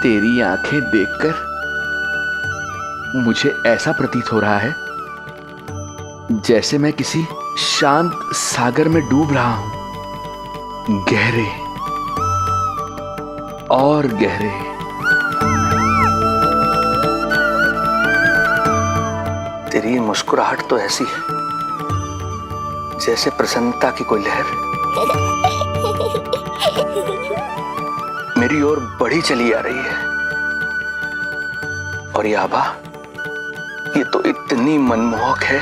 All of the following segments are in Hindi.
तेरी आंखें देखकर मुझे ऐसा प्रतीत हो रहा है जैसे मैं किसी शांत सागर में डूब रहा हूं, गहरे और गहरे। तेरी मुस्कुराहट तो ऐसी है जैसे प्रसन्नता की कोई लहर मेरी ओर बढ़ी चली आ रही है। और ये आभा, ये तो इतनी मनमोहक है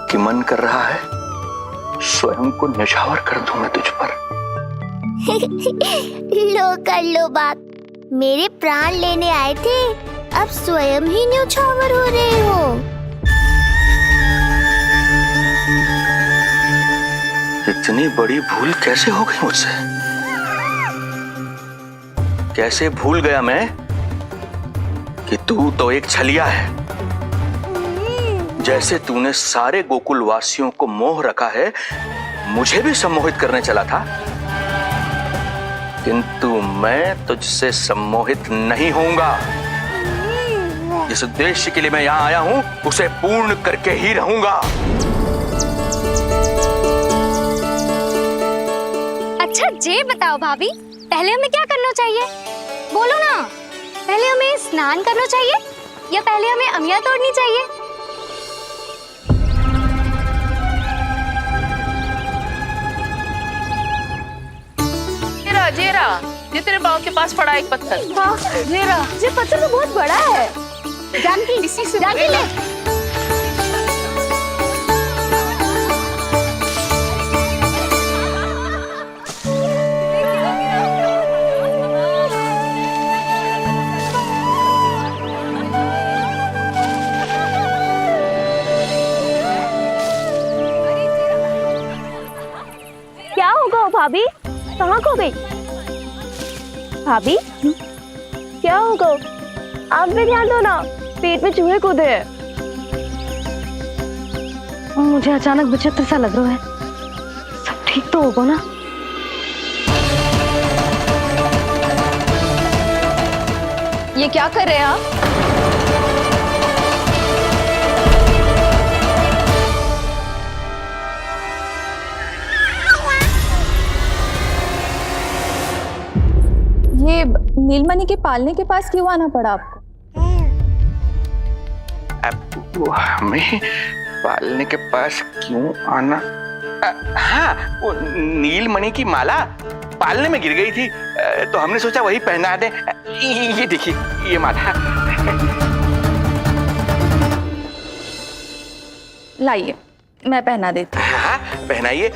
कि मन कर रहा है स्वयं को न्यौछावर कर दूं मैं तुझ पर। लो कर लो बात, मेरे प्राण लेने आए थे, अब स्वयं ही न्यौछावर हो रहे हो। इतनी बड़ी भूल कैसे हो गई मुझसे? कैसे भूल गया मैं कि तू तो एक छलिया है। जैसे तूने सारे गोकुल वासियों को मोह रखा है, मुझे भी सम्मोहित करने चला था, किंतु मैं तुझसे सम्मोहित नहीं होऊंगा। जिस उद्देश्य के लिए मैं यहां आया हूं उसे पूर्ण करके ही रहूंगा। अच्छा ये बताओ भाभी, पहले हमें क्या करना चाहिए? बोलो ना, पहले हमें स्नान करना चाहिए या पहले हमें अमिया तोड़नी चाहिए? जेरा, ये तेरे पाँव के पास पड़ा एक पत्थर। हाँ, ये पत्थर तो बहुत बड़ा है। जानकी, इसी से जानकी ले। क्या होगा भाभी? कहाँ खो गई भाभी? क्या होगा? आप भी ध्यान दो ना, पेट में चूहे कूदे हैं। मुझे अचानक विचित्र सा लग रहा है। सब ठीक तो होगा ना? ये क्या कर रहे हैं आप? ये नीलमणि के पालने के पास क्यों आना पड़ा आपको? वो हमें पालने के पास क्यों आना? हाँ, वो नीलमणि की माला पालने में गिर गई थी, तो हमने सोचा वही पहना दे। ये देखिए, ये माला। लाइए, मैं पहना देती हूँ। हाँ, पहनाइए।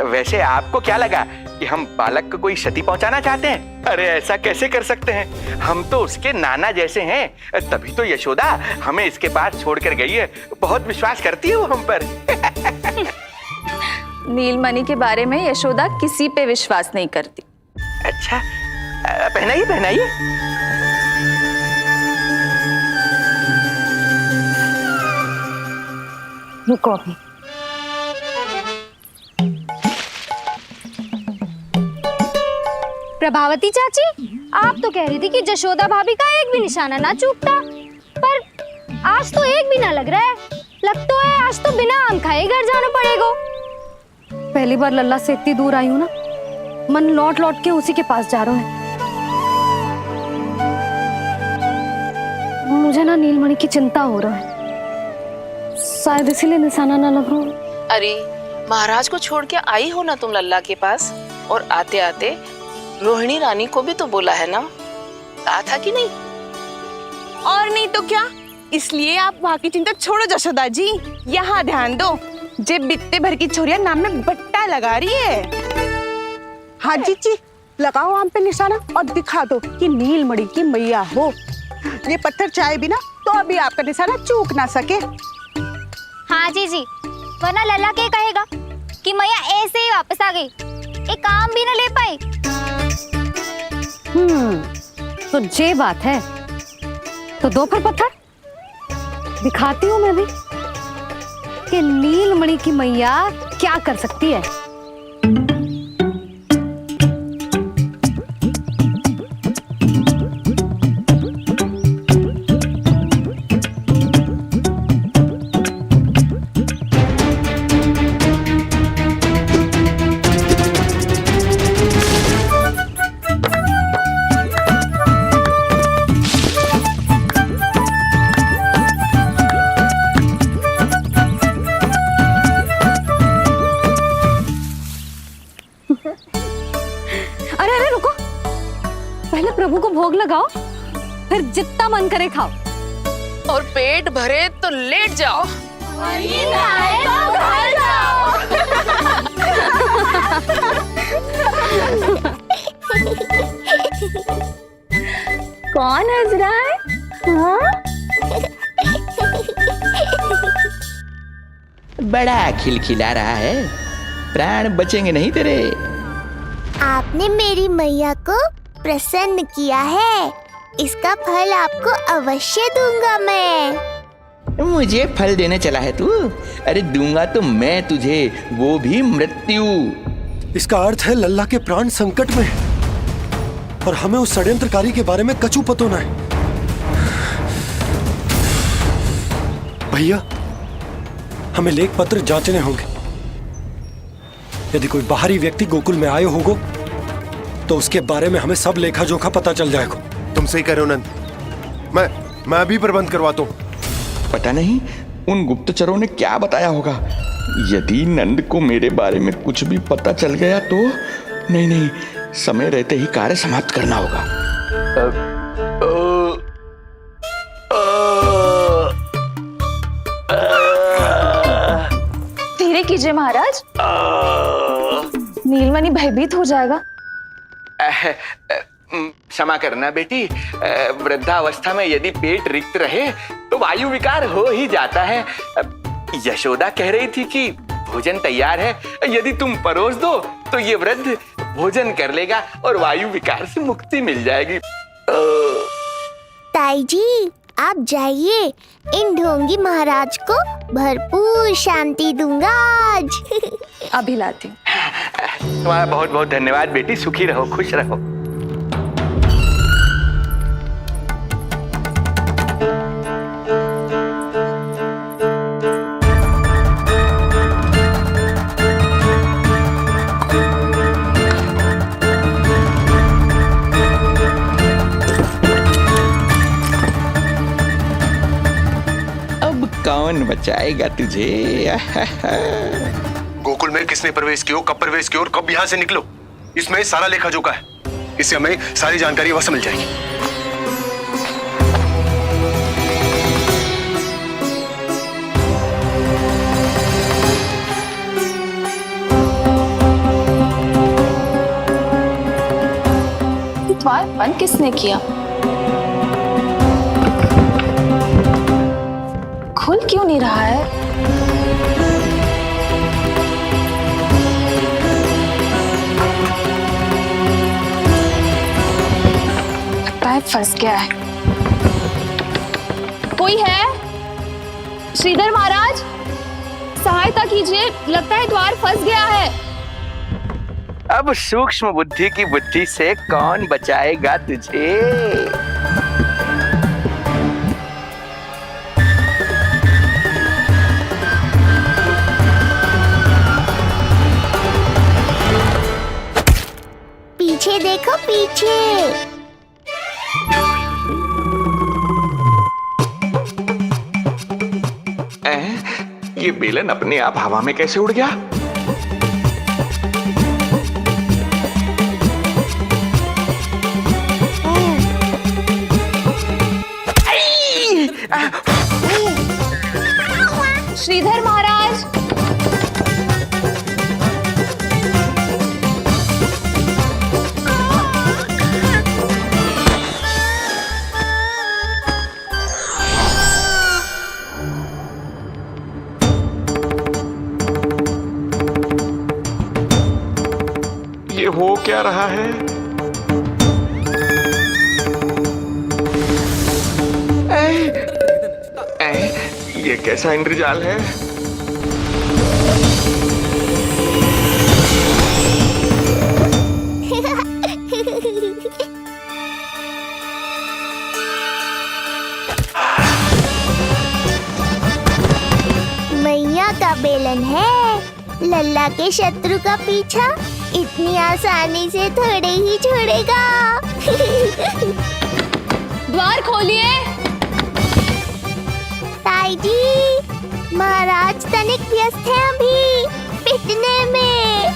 वैसे आपको क्या लगा कि हम बालक को कोई क्षति पहुंचाना चाहते हैं? अरे ऐसा कैसे कर सकते हैं? हम तो उसके नाना जैसे हैं, तभी तो यशोदा हमें इसके पास छोड़कर गई है। बहुत विश्वास करती है वो हम पर। नीलमणि के बारे में यशोदा किसी पे विश्वास नहीं करती। अच्छा, पहनाइए पहनाइए। रुको अभी। प्रभावती चाची, आप तो कह रही थी कि जशोदा भाभी का एक भी निशाना ना चूकता, पर आज तो एक भी ना लग रहा है। लग तो है आज तो बिना आम खाए घर जाना पड़ेगा। पहली बार लल्ला से इतनी दूर आई हूँ ना, मन लौट लौट के उसी के पास जा रहा है। मुझे ना नीलमणि की चिंता हो रहा है, शायद इसीलिए निशाना ना लग रहा। अरे महाराज को छोड़ के आई हो ना तुम लल्ला के पास, और आते आते रोहिणी रानी को भी तो बोला है ना, कहा था कि नहीं? और नहीं तो क्या, इसलिए आप वहाँ की चिंता छोड़ो जशोदा जी, यहाँ ध्यान दो। जे बित्ते भर की छोरिया नाम में बट्टा लगा रही है। हाँ जी, लगाओ आम पे निशाना और दिखा दो कि नीलमणि की मैया हो। ये पत्थर चाहे भी ना तो अभी आपका निशाना चूक ना सके। हाँ जी, वरना लल्ला क्या कहेगा कि मैया ऐसे ही वापस आ गई, एक काम भी ना ले पाई। तो ये बात है, तो दो फिर पत्थर दिखाती हूँ मैं भी कि नीलमणि की मैया क्या कर सकती है। भोग लगाओ, फिर जितना मन करे खाओ। और पेट भरे तो लेट जाओ। कौन हंस रहा है? हाँ? बड़ा खिलखिला रहा है, प्राण बचेंगे नहीं तेरे। आपने मेरी मैया को प्रसन्न किया है, इसका फल आपको अवश्य दूंगा मैं। मुझे फल देने चला है तू? अरे दूंगा तो मैं तुझे, वो भी मृत्यु। इसका अर्थ है लल्ला के प्राण संकट में और हमें उस षड्यंत्रकारी के बारे में कचू पतो न है। भैया, हमें लेख पत्र जांचने होंगे। यदि कोई बाहरी व्यक्ति गोकुल में आए होगो तो उसके बारे में हमें सब लेखा जोखा पता चल जाएगा। तुम सही कह रहे हो नंद। मैं अभी प्रबंध करवाता हूँ। पता नहीं उन गुप्तचरों ने क्या बताया होगा। यदि नंद को मेरे बारे में कुछ भी पता चल गया तो नहीं, समय रहते ही कार्य समाप्त करना होगा। धीरे कीजिए महाराज, नीलमणि भयभीत हो जाएगा। क्षमा करना बेटी, वृद्धावस्था में यदि पेट रिक्त रहे तो वायु विकार हो ही जाता है। यशोदा कह रही थी कि भोजन तैयार है, यदि तुम परोस दो तो ये वृद्ध भोजन कर लेगा और वायु विकार से मुक्ति मिल जाएगी। ताई जी, आप जाइए, इन ढोंगी महाराज को भरपूर शांति दूंगा आज। अभी लाती हूँ। तुम्हारा बहुत बहुत धन्यवाद बेटी, सुखी रहो, खुश रहो। कौन बचाएगा तुझे? गोकुल में किसने प्रवेश किया, कब प्रवेश किया और कब यहाँ से निकलो, इसमें सारा लेखा जोखा है। इससे हमें सारी जानकारी वहां से मिल जाएगी। द्वार बंद किसने किया? खुल क्यों नहीं रहा है? लगता है फंस गया है। कोई है? श्रीधर महाराज, सहायता कीजिए, लगता है द्वार फंस गया है। अब सूक्ष्म बुद्धि की बुद्धि से कौन बचाएगा तुझे? पीछे देखो, पीछे। ये बेलन अपने आप हवा में कैसे उड़ गया? श्रीधर महाराज, ये हो क्या रहा है? ये कैसा इंद्रजाल है? मैया का बेलन है, लल्ला के शत्रु का पीछा इतनी आसानी से थोड़े ही छोड़ेगा। द्वार खोलिए। ताई जी, महाराज तनिक व्यस्त हैं अभी पिटने में।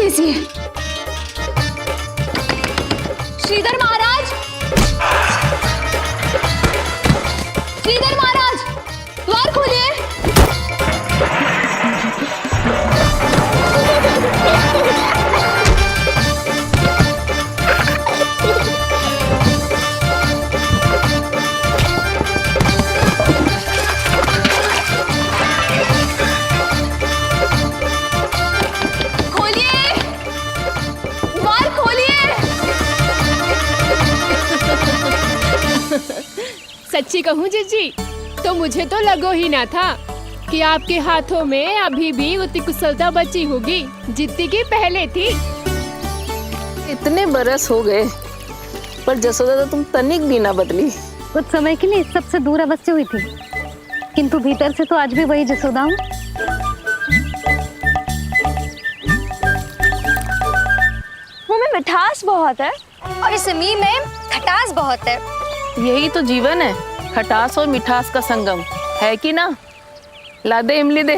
घिसिए। श्रीधर महाराज, श्रीधर महाराज, द्वार खोलिए। खोलिए, द्वार खोलिए। सच्ची कहूँ जीजी, तो मुझे तो लगो ही ना था कि आपके हाथों में अभी भी उतनी कुशलता बची होगी जितनी की पहले थी। इतने बरस हो गए पर जसोदा तो तुम तनिक भी ना बदली। कुछ समय के लिए सबसे दूर अवश्य हुई थी, किंतु भीतर से तो आज भी वही जसोदा हूँ। मुंह में मिठास बहुत है और इस मी में खटास बहुत है। यही तो जीवन है, खटास और मिठास का संगम, है कि ना? ला दे इमली दे।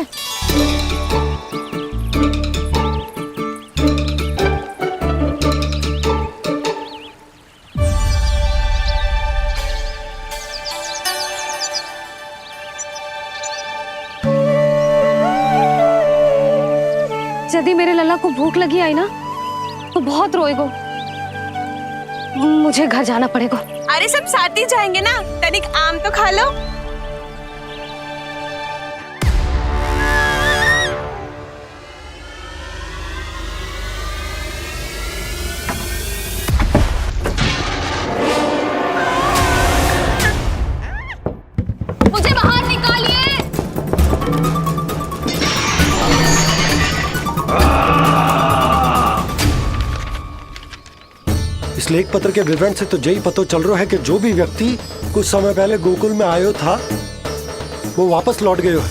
यदि मेरे लल्ला को भूख लगी आई ना तो बहुत रोएगो। मुझे घर जाना पड़ेगा। अरे सब साथ ही जाएंगे ना, तनिक आम तो खा लो। मुझे बाहर निकालिए। इस लेख पत्र के विवरण से तो यही पता चल रहा है कि जो भी व्यक्ति कुछ समय पहले गोकुल में आयो था वो वापस लौट गयो है।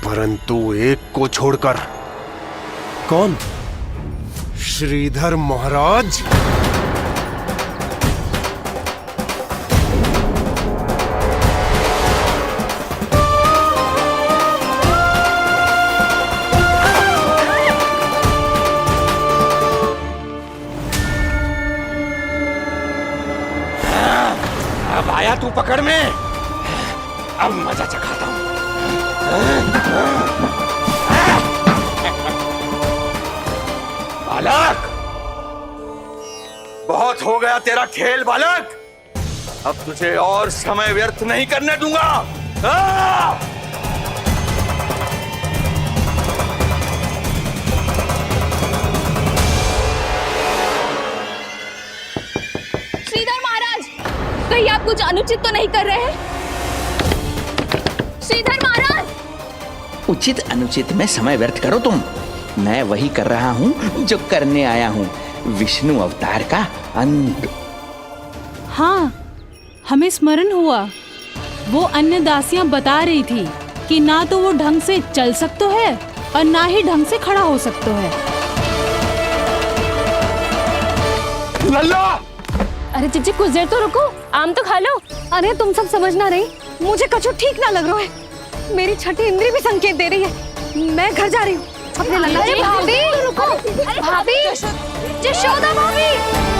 परंतु एक को छोड़कर। कौन? श्रीधर महाराज। अब आया तू पकड़ में, अब मजा चखाता हूं। बालक, बहुत हो गया तेरा खेल बालक, अब तुझे और समय व्यर्थ नहीं करने दूंगा। श्रीधर महाराज, कहीं आप कुछ अनुचित तो नहीं कर रहे हैं? श्रीधर महाराज, उचित अनुचित में समय व्यर्थ करो तुम, मैं वही कर रहा हूँ जो करने आया हूँ, विष्णु अवतार का अंत। हाँ, हमें स्मरण हुआ। वो अन्य दासियां बता रही थी कि ना तो वो ढंग से चल सकते है और ना ही ढंग से खड़ा हो सकते है। लल्ला! अरे जीजी कुछ देर तो रुको, आम तो खा लो। अरे तुम सब समझ ना रही, मुझे कछु ठीक ना लग रहा है। मेरी छठी इंद्री भी संकेत दे रही है। मैं घर जा रही हूँ अपने लल्ला। अरे भाभी, रुको। अरे भाभी, जशोदा भाभी।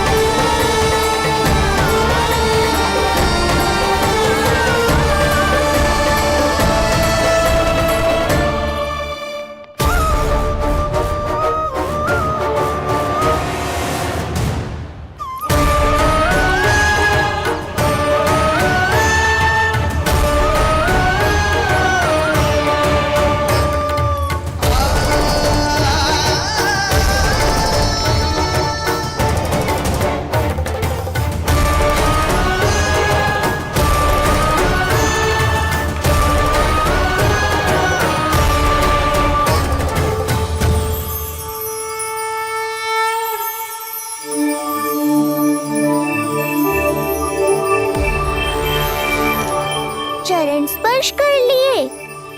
चरण स्पर्श कर लिए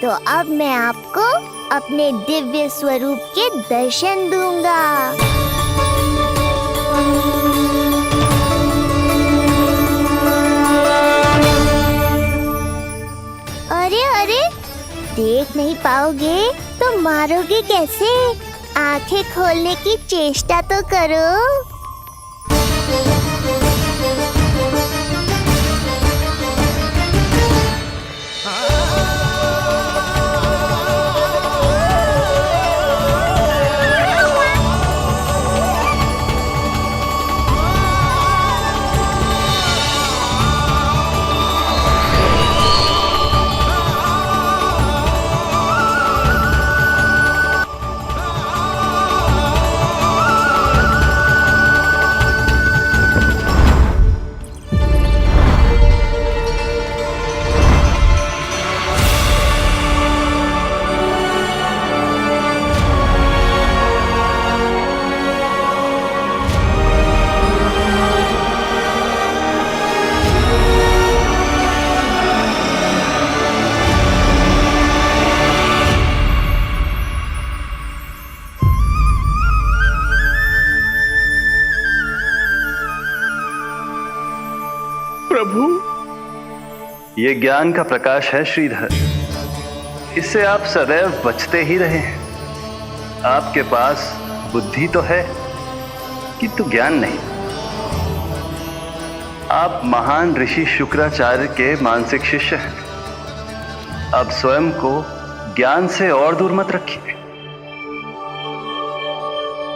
तो अब मैं आपको अपने दिव्य स्वरूप के दर्शन दूंगा। अरे अरे, देख नहीं पाओगे तो मारोगे कैसे? आंखें खोलने की चेष्टा तो करो। प्रभु, ये ज्ञान का प्रकाश है श्रीधर, इससे आप सदैव बचते ही रहे हैं। आपके पास बुद्धि तो है किंतु ज्ञान नहीं। आप महान ऋषि शुक्राचार्य के मानसिक शिष्य हैं। अब स्वयं को ज्ञान से और दूर मत रखिए।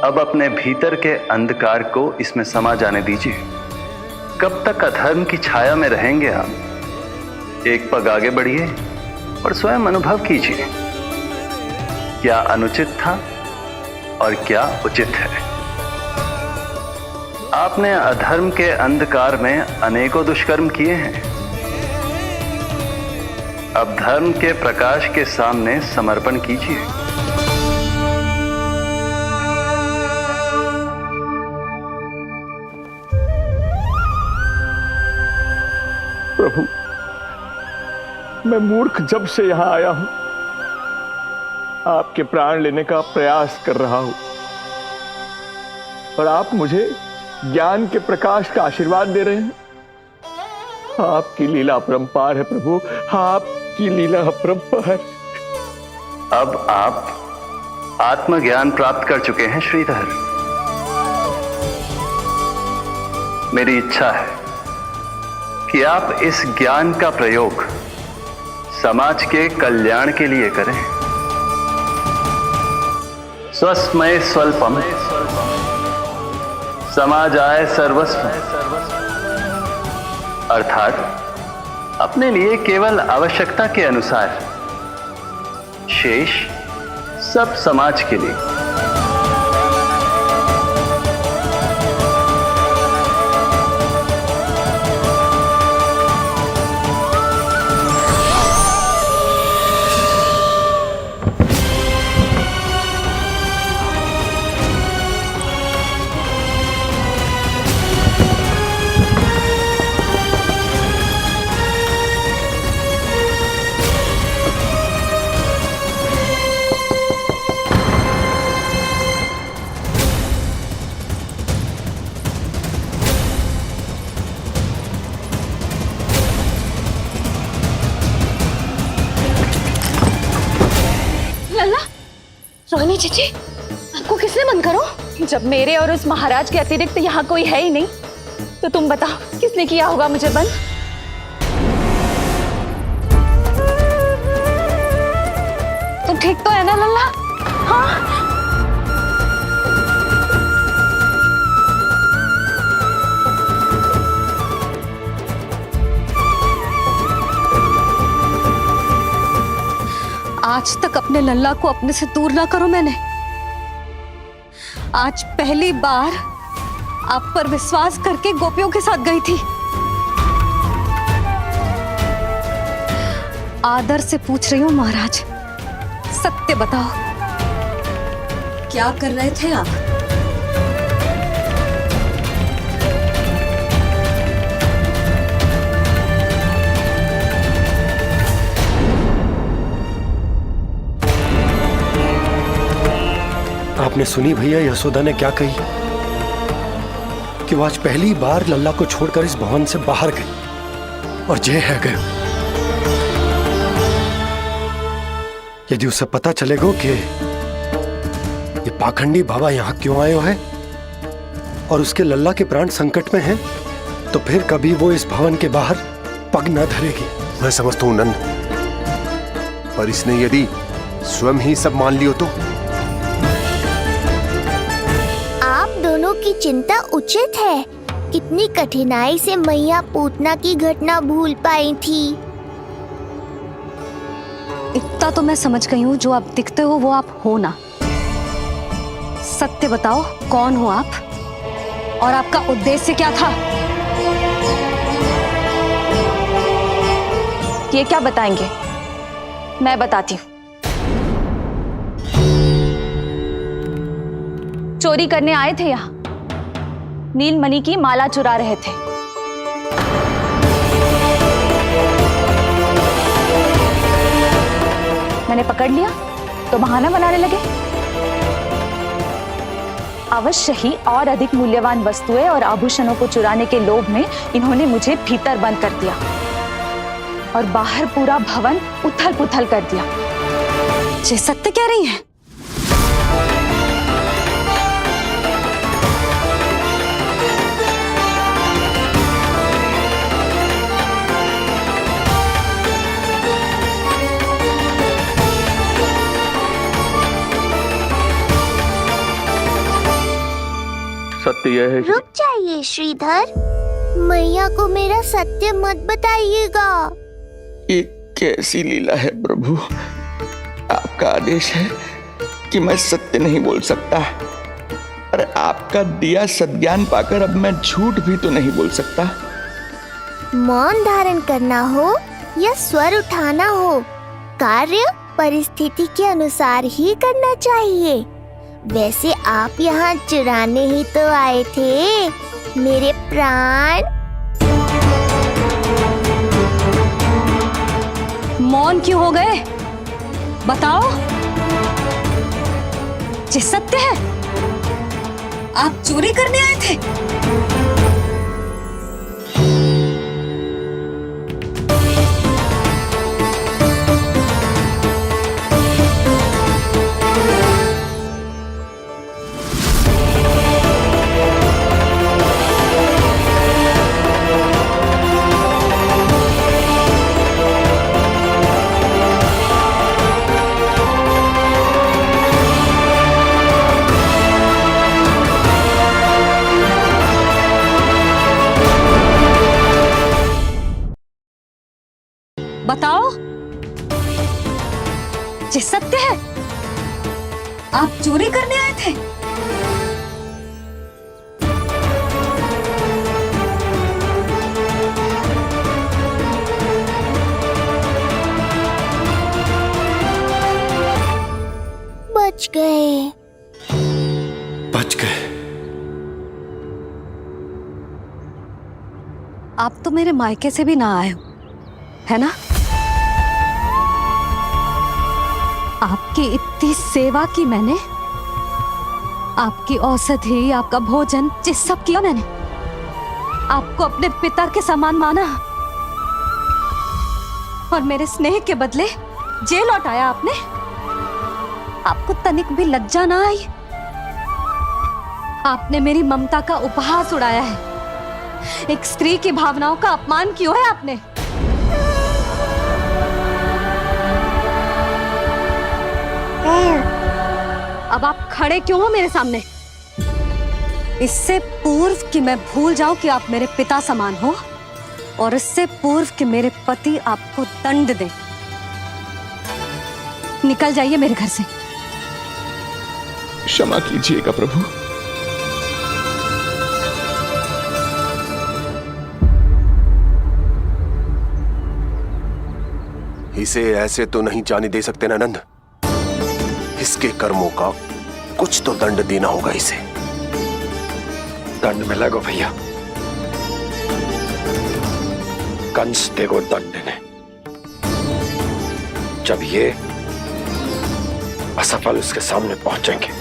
अब अपने भीतर के अंधकार को इसमें समा जाने दीजिए। कब तक अधर्म की छाया में रहेंगे आप? एक पग आगे बढ़िए और स्वयं अनुभव कीजिए क्या अनुचित था और क्या उचित है। आपने अधर्म के अंधकार में अनेकों दुष्कर्म किए हैं। अब धर्म के प्रकाश के सामने समर्पण कीजिए। प्रभु, मैं मूर्ख जब से यहां आया हूं, आपके प्राण लेने का प्रयास कर रहा हूं और आप मुझे ज्ञान के प्रकाश का आशीर्वाद दे रहे हैं। आपकी लीला अपरंपार है प्रभु, आपकी लीला अपरंपार। अब आप आत्मज्ञान प्राप्त कर चुके हैं श्रीधर। मेरी इच्छा है कि आप इस ज्ञान का प्रयोग समाज के कल्याण के लिए करें। स्वस्मय स्वल्पम समाजाय सर्वस्व, अर्थात अपने लिए केवल आवश्यकता के अनुसार, शेष सब समाज के लिए। रोहिणी जीजी, आपको किसने बंद करो? जब मेरे और उस महाराज के अतिरिक्त यहाँ कोई है ही नहीं, तो तुम बताओ किसने किया होगा मुझे बंद? तुम ठीक तो है ना लल्ला? हाँ? आज तक अपने लल्ला को अपने से दूर ना करो मैंने। आज पहली बार आप पर विश्वास करके गोपियों के साथ गई थी। आदर से पूछ रही हूँ महाराज, सत्य बताओ, क्या कर रहे थे आप? आपने सुनी भैया यशोदा ने क्या कही कि वो आज पहली बार लल्ला को छोड़कर इस भवन से बाहर गई और जय है गए। यदि उसे पता चलेगा ये पाखंडी बाबा यहाँ क्यों आए है और उसके लल्ला के प्राण संकट में हैं, तो फिर कभी वो इस भवन के बाहर पग न धरेगी। मैं समझता हूं नंद, पर इसने यदि स्वयं ही सब मान लियो तो? आप दोनों की चिंता उचित है। कितनी कठिनाई से मैया पूतना की घटना भूल पाई थी। इतना तो मैं समझ गई हूँ, जो आप दिखते हो वो आप हो ना। सत्य बताओ, कौन हो आप और आपका उद्देश्य क्या था? ये क्या बताएंगे? मैं बताती हूँ। चोरी करने आए थे यहाँ, नीलमणि की माला चुरा रहे थे। मैंने पकड़ लिया तो बहाना बनाने लगे। अवश्य ही और अधिक मूल्यवान वस्तुएं और आभूषणों को चुराने के लोभ में इन्होंने मुझे भीतर बंद कर दिया और बाहर पूरा भवन उथल पुथल कर दिया। ये सत्य कह रही हैं? सत्य यह है। रुक जाइए श्रीधर, मैया को मेरा सत्य मत बताइएगा। ये कैसी लीला है प्रभु, आपका आदेश है कि मैं सत्य नहीं बोल सकता, पर आपका दिया सद्ज्ञान पाकर अब मैं झूठ भी तो नहीं बोल सकता। मौन धारण करना हो या स्वर उठाना हो, कार्य परिस्थिति के अनुसार ही करना चाहिए। वैसे आप यहाँ चुराने ही तो आए थे मेरे प्राण। मौन क्यों हो गए? बताओ, ये सत्य है? आप चोरी करने आए थे? बताओ, ये सत्य है? आप चोरी करने आए थे? बच गए। बच गए। आप तो मेरे मायके से भी ना आए हो, है ना? आपकी इतनी सेवा की मैंने, आपकी औषधि, आपका भोजन, ये सब किया मैंने। आपको अपने पिता के समान माना और मेरे स्नेह के बदले जेल लौटाया आपने। आपको तनिक भी लज्जा ना आई? आपने मेरी ममता का उपहास उड़ाया है। एक स्त्री की भावनाओं का अपमान किया है आपने। अब आप खड़े क्यों हो मेरे सामने? इससे पूर्व कि मैं भूल जाऊं कि आप मेरे पिता समान हो, और इससे पूर्व कि मेरे पति आपको दंड दे, निकल जाइए मेरे घर से। क्षमा कीजिएगा प्रभु। इसे ऐसे तो नहीं जाने दे सकते ना नंद। इसके कर्मों का कुछ तो दंड देना होगा इसे। दंड में लगो भैया, कंस देगो दंड ने। जब ये असफल उसके सामने पहुंचेंगे,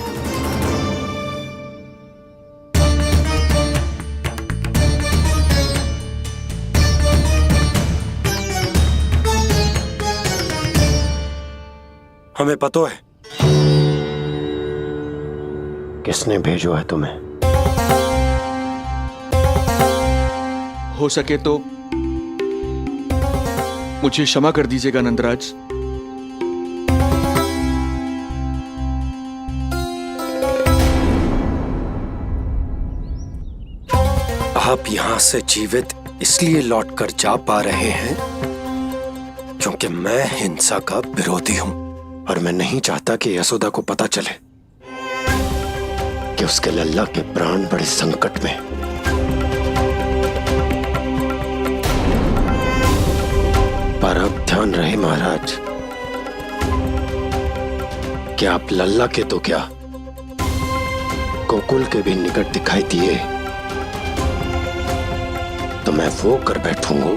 हमें पता है किसने भेजो है तुम्हें? हो सके तो मुझे क्षमा कर दीजिएगा नंदराज। आप यहां से जीवित इसलिए लौटकर जा पा रहे हैं क्योंकि मैं हिंसा का विरोधी हूं और मैं नहीं चाहता कि यशोदा को पता चले कि उसके लल्ला के प्राण बड़े संकट में। पर अब ध्यान रहे महाराज कि आप लल्ला के तो क्या गोकुल के भी निकट दिखाई दिए तो मैं वो कर बैठूंगा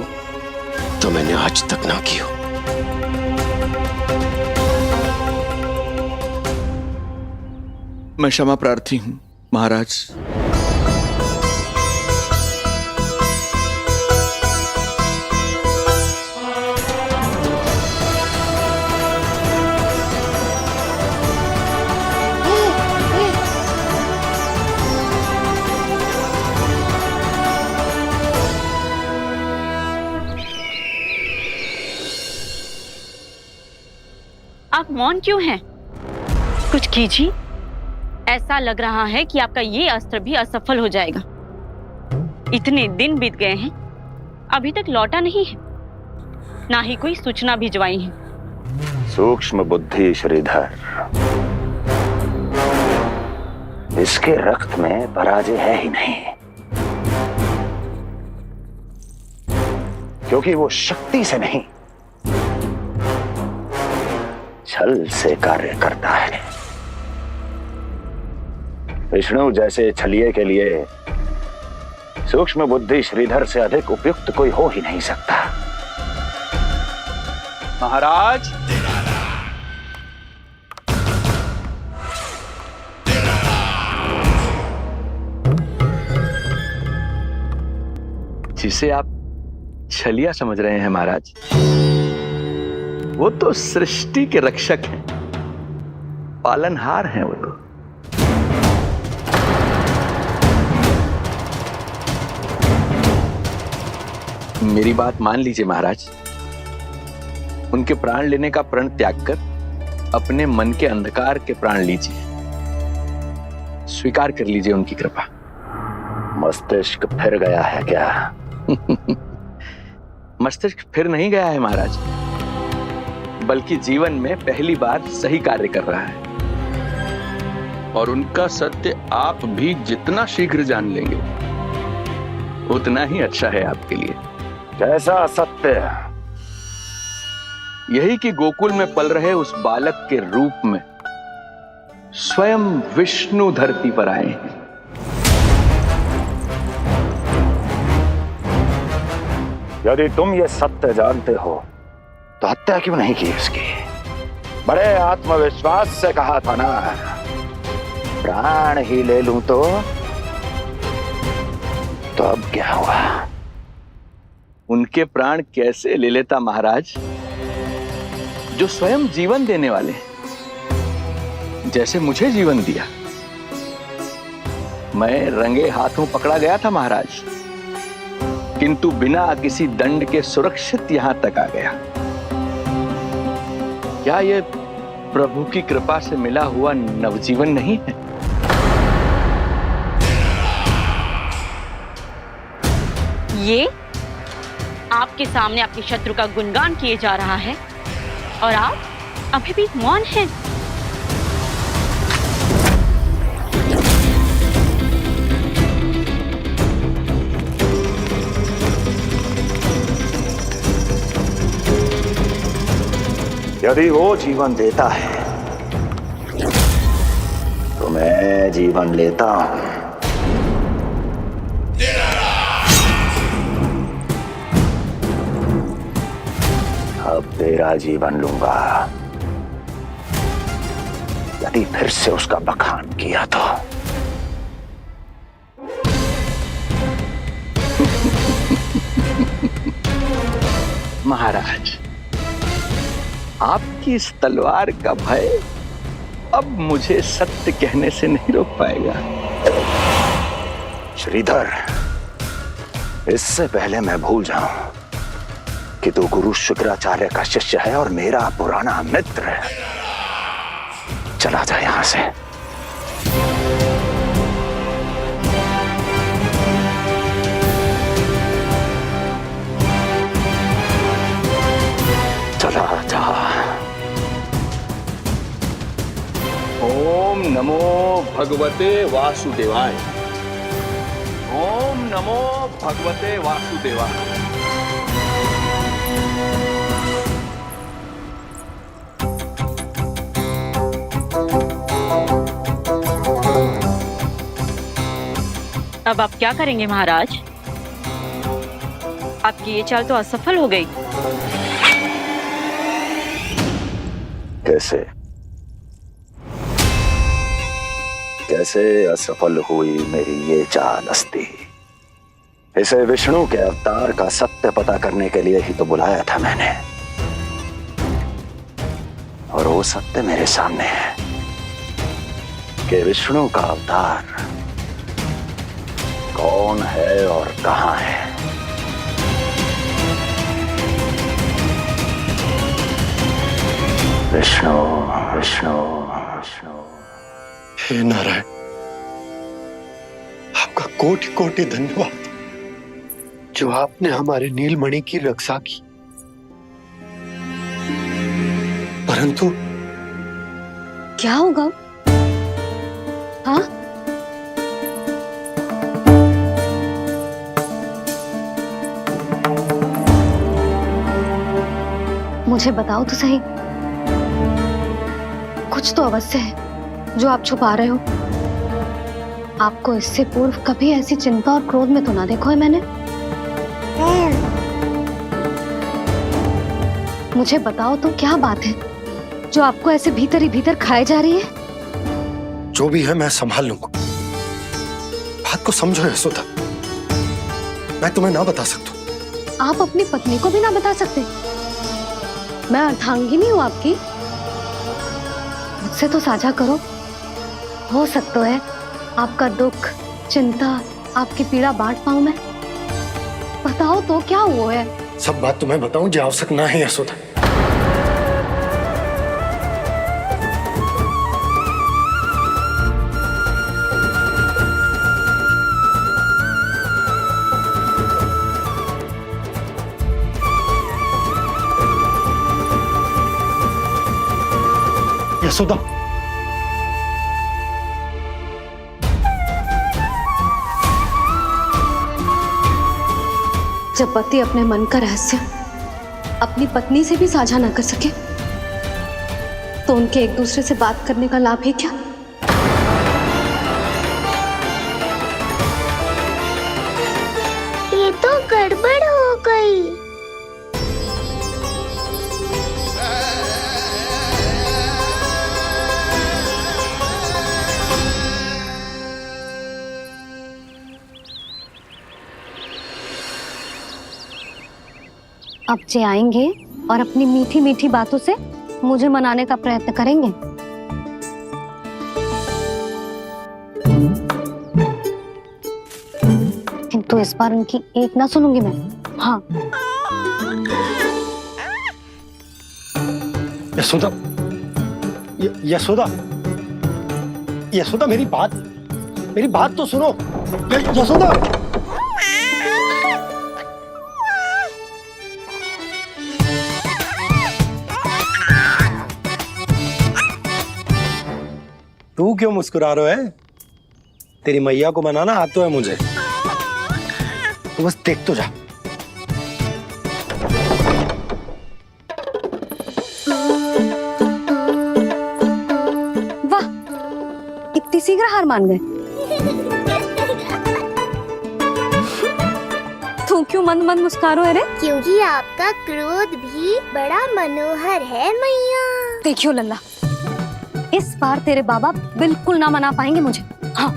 जो मैंने आज तक ना की हो। मैं क्षमा प्रार्थी हूं महाराज। आप मौन क्यों हैं? कुछ कीजिए। ऐसा लग रहा है कि आपका ये अस्त्र भी असफल हो जाएगा। इतने दिन बीत गए हैं, अभी तक लौटा नहीं है, ना ही कोई सूचना भिजवाई है। सूक्ष्म बुद्धि श्रीधर, इसके रक्त में पराजय है ही नहीं, क्योंकि वो शक्ति से नहीं छल से कार्य करता है। विष्णु जैसे छलिए के लिए सूक्ष्म बुद्धि श्रीधर से अधिक उपयुक्त कोई हो ही नहीं सकता। महाराज, जिसे आप छलिया समझ रहे हैं महाराज, वो तो सृष्टि के रक्षक हैं, पालनहार हैं वो तो। मेरी बात मान लीजिए महाराज, उनके प्राण लेने का प्रण त्याग कर अपने मन के अंधकार के प्राण लीजिए, स्वीकार कर लीजिए उनकी कृपा। मस्तिष्क फिर गया है क्या? मस्तिष्क फिर नहीं गया है महाराज, बल्कि जीवन में पहली बार सही कार्य कर रहा है। और उनका सत्य आप भी जितना शीघ्र जान लेंगे उतना ही अच्छा है आपके लिए। कैसा सत्य? यही कि गोकुल में पल रहे उस बालक के रूप में स्वयं विष्णु धरती पर आए हैं। यदि तुम ये सत्य जानते हो तो हत्या क्यों नहीं की उसकी? बड़े आत्मविश्वास से कहा था ना, प्राण ही ले लूं तो अब क्या हुआ? उनके प्राण कैसे ले लेता महाराज, जो स्वयं जीवन देने वाले हैं, जैसे मुझे जीवन दिया। मैं रंगे हाथों पकड़ा गया था महाराज, किंतु बिना किसी दंड के सुरक्षित यहां तक आ गया। क्या ये प्रभु की कृपा से मिला हुआ नवजीवन नहीं है? ये आपके सामने आपके शत्रु का गुणगान किए जा रहा है और आप अभी भी मौन हैं। यदि वो जीवन देता है तो मैं जीवन लेता हूं। अब तेरा जीवन लूंगा यदि फिर से उसका बखान किया तो। महाराज, आपकी इस तलवार का भय अब मुझे सत्य कहने से नहीं रोक पाएगा। श्रीधर, इससे पहले मैं भूल जाऊं कि तू गुरु शुक्राचार्य का शिष्य है और मेरा पुराना मित्र है, चला जा यहां से। चला जा। ओम नमो भगवते वासुदेवाय। ओम नमो भगवते वासुदेवाय। अब आप क्या करेंगे महाराज? आपकी ये चाल तो असफल हो गई। कैसे कैसे असफल हुई मेरी ये चाल अस्ति? इसे विष्णु के अवतार का सत्य पता करने के लिए ही तो बुलाया था मैंने, और वो सत्य मेरे सामने है कि विष्णु का अवतार कौन है और कहां है। विष्णु विष्णु विष्णु। हे नारायण, आपका कोटि कोटि धन्यवाद जो आपने हमारे नीलमणि की रक्षा की। परंतु क्या होगा? हाँ, मुझे बताओ तो सही, कुछ तो अवश्य है जो आप छुपा रहे हो। आपको इससे पूर्व कभी ऐसी चिंता और क्रोध में तो ना देखो है मैंने। मुझे बताओ तो क्या बात है जो आपको ऐसे भीतर ही भीतर खाए जा रही है? जो भी है मैं संभाल लूंगा। बात को समझो यशोदा, मैं तुम्हें ना बता सकता। आप अपनी पत्नी को भी ना बता सकते? मैं अर्धांगिनी हूँ आपकी, मुझसे तो साझा करो। हो सकता है आपका दुख, चिंता, आपकी पीड़ा बांट पाऊं मैं। बताओ तो क्या हुआ है? सब बात तुम्हें बताऊं जो आवश्यक ना है यशोदा। यशोदा, जब पति अपने मन का रहस्य अपनी पत्नी से भी साझा ना कर सके तो उनके एक दूसरे से बात करने का लाभ ही क्या? ये तो गड़बड़ हो गई। अब जे आएंगे और अपनी मीठी मीठी बातों से मुझे मनाने का प्रयत्न करेंगे। किंतु इस बार उनकी एक ना सुनूंगी मैं। हाँ, यशोदा, यशोदा, यशोदा, मेरी बात तो सुनो। यशोदा, तू क्यों मुस्कुरा रहा है? तेरी मैया को मनाना आता है मुझे, तू बस देख तो जा। वाह, इतनी शीघ्र हार मान गए। तू क्यों मंद मंद मुस्कुरा रहे? क्योंकि आपका क्रोध भी बड़ा मनोहर है मैया। देखियो लल्ला, इस बार तेरे बाबा बिल्कुल ना मना पाएंगे मुझे। हाँ,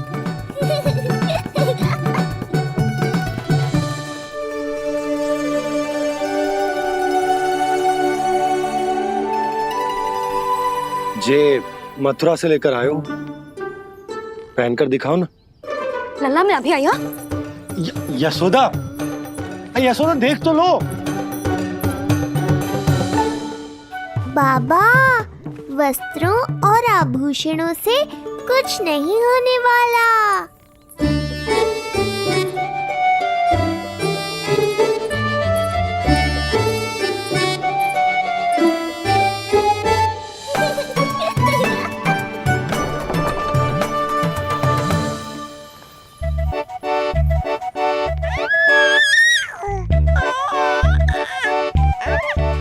जे मथुरा से लेकर आए हो, पहनकर दिखाओ ना। लल्ला मैं अभी आई। हाँ यशोदा, यशोदा देख तो लो। बाबा, वस्त्रों और आभूषणों से कुछ नहीं होने वाला।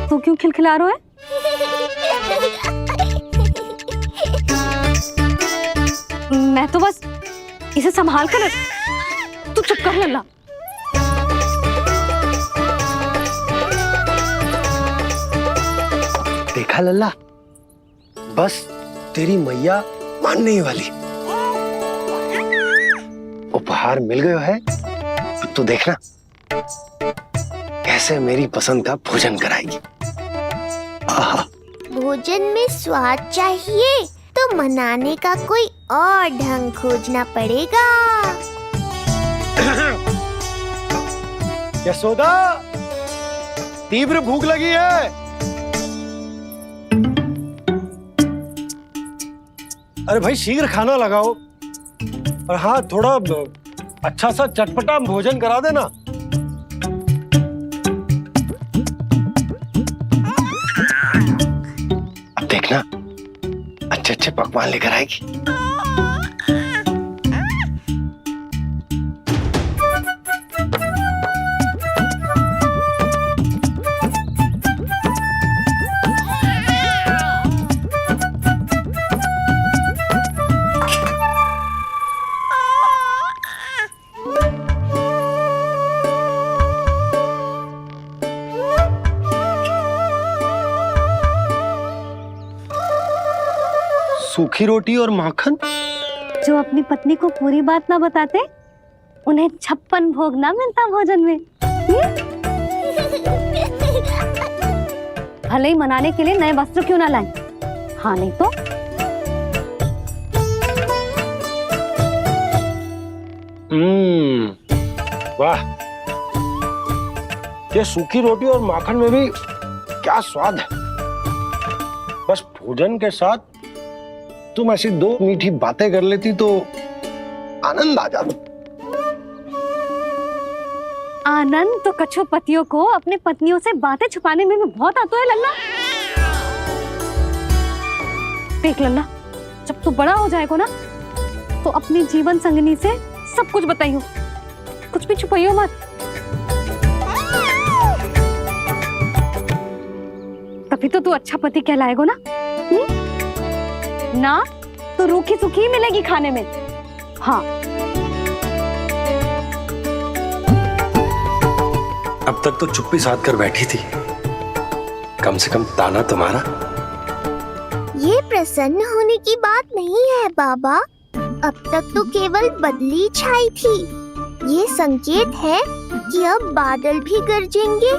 तू क्यों खिलखिला रहा है? मैं तो बस इसे संभाल कर। तू चुप कर लल्ला। देखा लल्ला, बस तेरी मैया मानने ही वाली। उपहार मिल गयो है तो देखना कैसे मेरी पसंद का भोजन कराएगी। भोजन में स्वाद चाहिए तो मनाने का कोई और ढंग खोजना पड़ेगा। यशोदा, तीव्र भूख लगी है। अरे भाई शीघ्र खाना लगाओ, और हाँ थोड़ा अच्छा सा चटपटा भोजन करा देना। अब देखना अच्छे अच्छे पकवान लेकर आएगी। सूखी रोटी और माखन। जो अपनी पत्नी को पूरी बात ना बताते, उन्हें 56 भोग ना मिलता भोजन में। भले ही मनाने के लिए नए वस्त्र क्यों ना लाएं, हाँ नहीं तो वाह, ये सूखी रोटी और माखन में भी क्या स्वाद है। बस भोजन के साथ तुम ऐसी दो मीठी बातें कर लेती तो आनंद आ जाता। आनंद तो कछुआ पतियों को अपने पत्नियों से बातें छुपाने में भी बहुत आता है लल्ला। देख लल्ला, जब तू बड़ा हो जाएगा ना तो अपनी जीवन संगिनी से सब कुछ बताइयो, कुछ भी छुपाइयो मत। तभी तो तू अच्छा पति कहलाएगा ना। ना तो रूखी सूखी ही मिलेगी खाने में। हाँ अब तक तो चुप्पी साध कर बैठी थी, कम से कम ताना तुम्हारा। ये प्रसन्न होने की बात नहीं है बाबा, अब तक तो केवल बदली छाई थी। ये संकेत है कि अब बादल भी गरजेंगे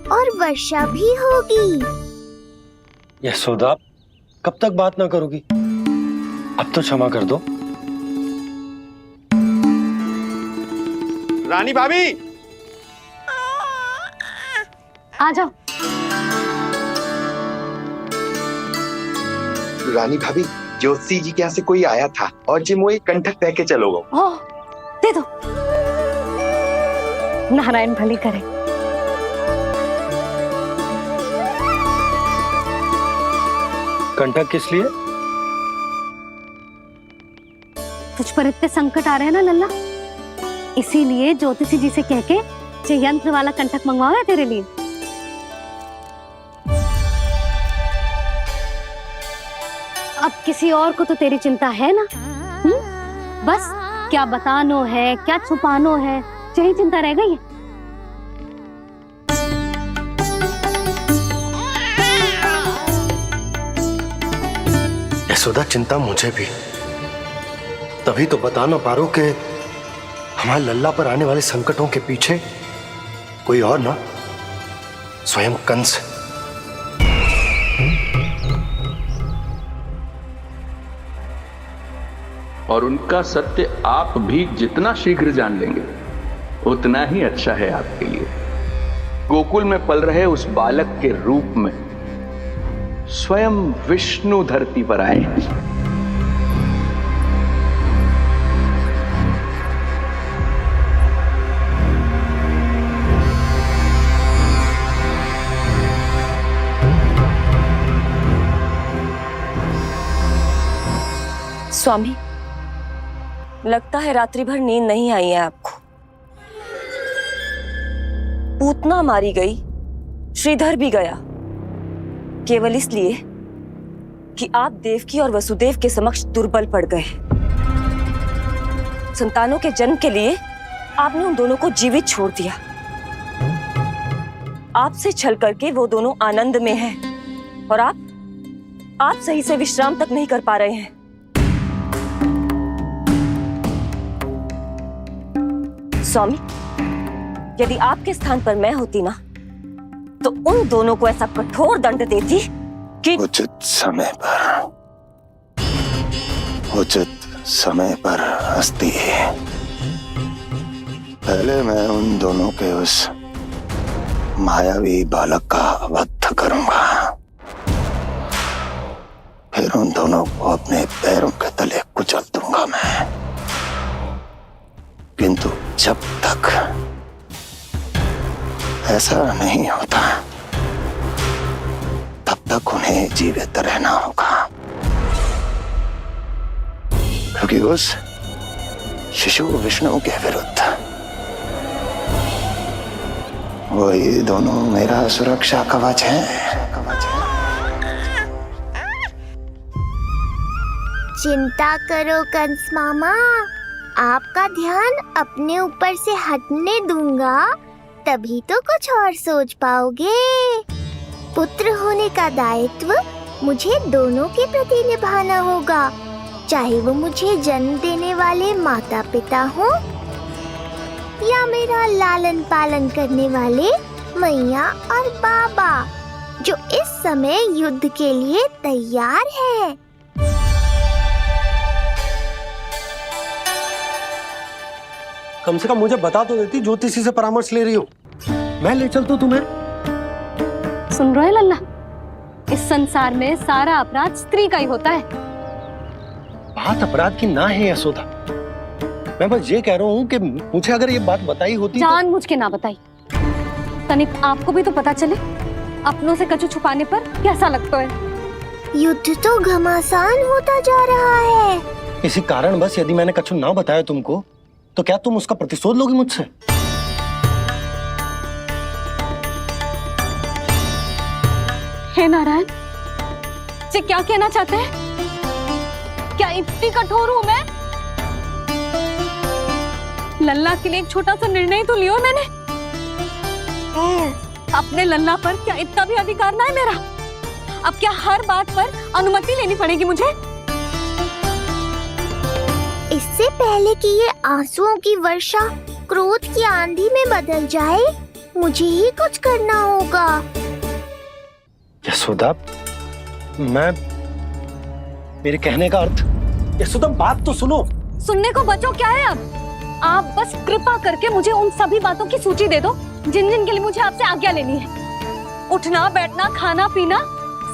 और वर्षा भी होगी। यशोदा, कब तक बात ना करोगी? अब तो क्षमा कर दो। रानी भाभी, आ जाओ। रानी भाभी, ज्योति जी के यहाँ से कोई आया था और जी मुझे कंठक दे के चलो गो। ओह, दे दो। नारायण भली करे। कंठक किस लिए? तुझ पर इतने संकट आ रहे हैं ना लल्ला, इसीलिए ज्योतिषी जी से कह के ये यंत्र वाला कंठक मंगवाओ है तेरे लिए। अब किसी और को तो तेरी चिंता है ना? बस क्या बतानो है, क्या छुपानो है, यही चिंता रह गई है। यशोदा, चिंता मुझे भी। तभी तो बता ना पा रहा हूं कि हमारे लल्ला पर आने वाले संकटों के पीछे कोई और ना, स्वयं कंस। और उनका सत्य आप भी जितना शीघ्र जान लेंगे उतना ही अच्छा है आपके लिए। गोकुल में पल रहे उस बालक के रूप में स्वयं विष्णु धरती पर आए हैं। स्वामी, लगता है रात्रि भर नींद नहीं आई है आपको। पूतना मारी गई, श्रीधर भी गया, केवल इसलिए कि आप देवकी और वसुदेव के समक्ष दुर्बल पड़ गए। संतानों के जन्म के लिए आपने उन दोनों को जीवित छोड़ दिया। आपसे छल करके वो दोनों आनंद में हैं और आप सही से विश्राम तक नहीं कर पा रहे हैं। स्वामी, यदि आपके स्थान पर मैं होती ना तो उन दोनों को ऐसा कठोर दंड देती कि उचित समय पर हस्ती। पहले मैं उन दोनों के उस मायावी बालक का वध करूंगा, फिर उन दोनों को अपने पैरों के तले कुचल दूंगा मैं। किंतु जब तक ऐसा नहीं होता तब तक उन्हें जीवित रहना होगा, क्योंकि उस शिशु विष्णु के विरुद्ध वही दोनों मेरा सुरक्षा कवच है। चिंता करो कंस मामा, आपका ध्यान अपने ऊपर से हटने दूंगा तभी तो कुछ और सोच पाओगे। पुत्र होने का दायित्व मुझे दोनों के प्रति निभाना होगा, चाहे वो मुझे जन्म देने वाले माता पिता हो या मेरा लालन पालन करने वाले मैया और बाबा, जो इस समय युद्ध के लिए तैयार है। कम से कम मुझे बता तो देती, ज्योतिषी से परामर्श ले रही हो, मैं ले चलता तुम्हें। सुन रहे लल्ला, इस संसार में सारा अपराध स्त्री का ही होता है। बात अपराध की ना है यशोदा, मैं बस ये कह रहा हूँ कि मुझे अगर ये बात बताई होती जान मुझ के ना बताई, तनिक आपको भी तो पता चले अपनों से कछु छुपाने पर कैसा लगता है। युद्ध तो घमासान होता जा रहा है। इसी कारण बस यदि मैंने कछु ना बताया तुमको तो क्या तुम उसका प्रतिशोध लोगी मुझसे? हे नारायण, जी क्या कहना चाहते हैं? क्या इतनी कठोर हूं मैं? लल्ला के लिए एक छोटा सा निर्णय तो लियो मैंने। अपने लल्ला पर क्या इतना भी अधिकार ना है मेरा? अब क्या हर बात पर अनुमति लेनी पड़ेगी मुझे? इससे पहले कि ये आंसुओं की वर्षा क्रोध की आंधी में बदल जाए, मुझे ही कुछ करना होगा। यशोदा, मेरे कहने का अर्थ, यशोदा बात तो सुनो। सुनने को बचो क्या है अब? आप बस कृपा करके मुझे उन सभी बातों की सूची दे दो जिन जिन के लिए मुझे आपसे आज्ञा लेनी है। उठना बैठना खाना पीना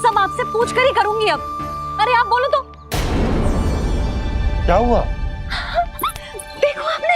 सब आपसे पूछ कर ही करूंगी अब। अरे आप बोलो तो। क्या हुआ? देखो आपने।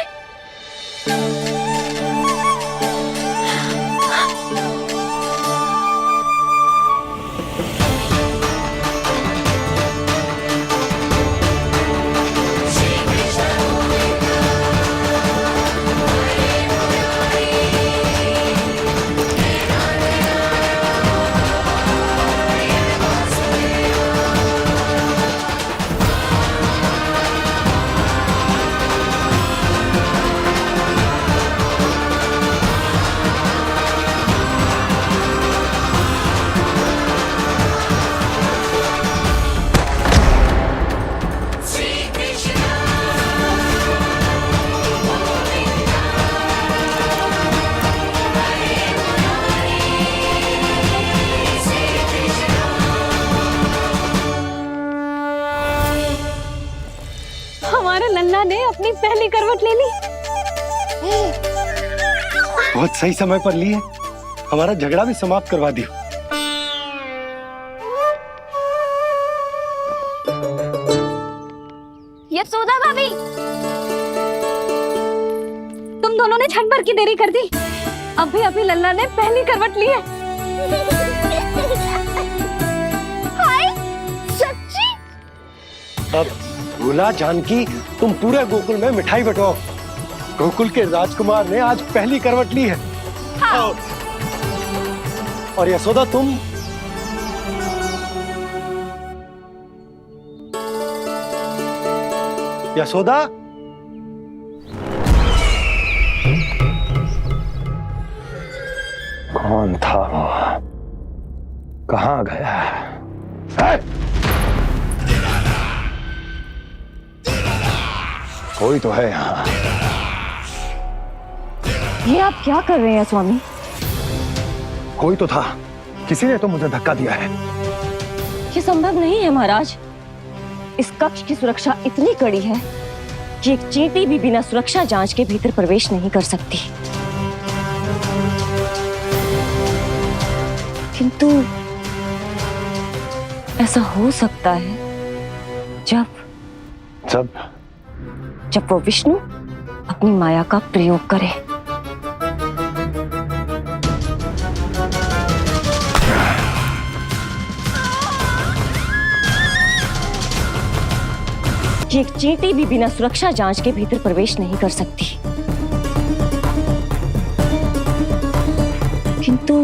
लल्ला ने अपनी पहली करवट ले ली। बहुत सही समय पर ली है, हमारा झगड़ा भी समाप्त करवा दियो। यशोदा भाभी, तुम दोनों ने क्षण भर की देरी कर दी। अभी लल्ला ने पहली करवट ली है। हाय, सच्ची? अब भूला जानकी, तुम पूरे गोकुल में मिठाई बंटवाओ। गोकुल के राजकुमार ने आज पहली करवट ली है। हाँ। और यशोदा तुम यशोदा, कौन था वो? कहाँ गया? है? कोई तो है यहाँ। ये आप क्या कर रहे हैं स्वामी? कोई तो था, किसी ने तो मुझे धक्का दिया है। ये संभव नहीं है महाराज। इस कक्ष की सुरक्षा इतनी कड़ी है कि एक चींटी भी बिना सुरक्षा जांच के भीतर प्रवेश नहीं कर सकती। किंतु ऐसा हो सकता है जब वो विष्णु अपनी माया का प्रयोग करे। कि एक चींटी भी बिना सुरक्षा जांच के भीतर प्रवेश नहीं कर सकती। किंतु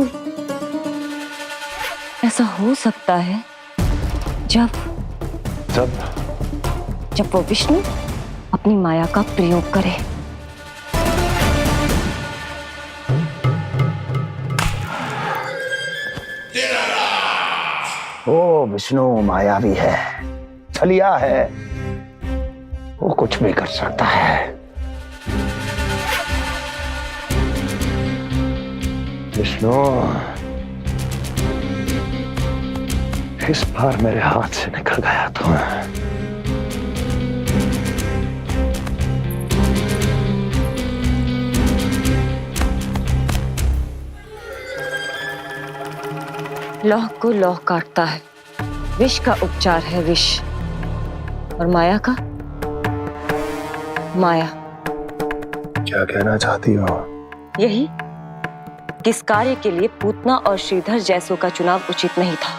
ऐसा हो सकता है जब वो विष्णु अपनी माया का प्रयोग करे। ओ विष्णु मायावी है, छलिया है, वो कुछ भी कर सकता है। विष्णु, इस बार मेरे हाथ से निकल गया तो लौह को लौह काटता है। विष का उपचार है विष, और माया का माया। क्या कहना चाहती हो? यही किस कार्य के लिए पूतना और श्रीधर जैसों का चुनाव उचित नहीं था।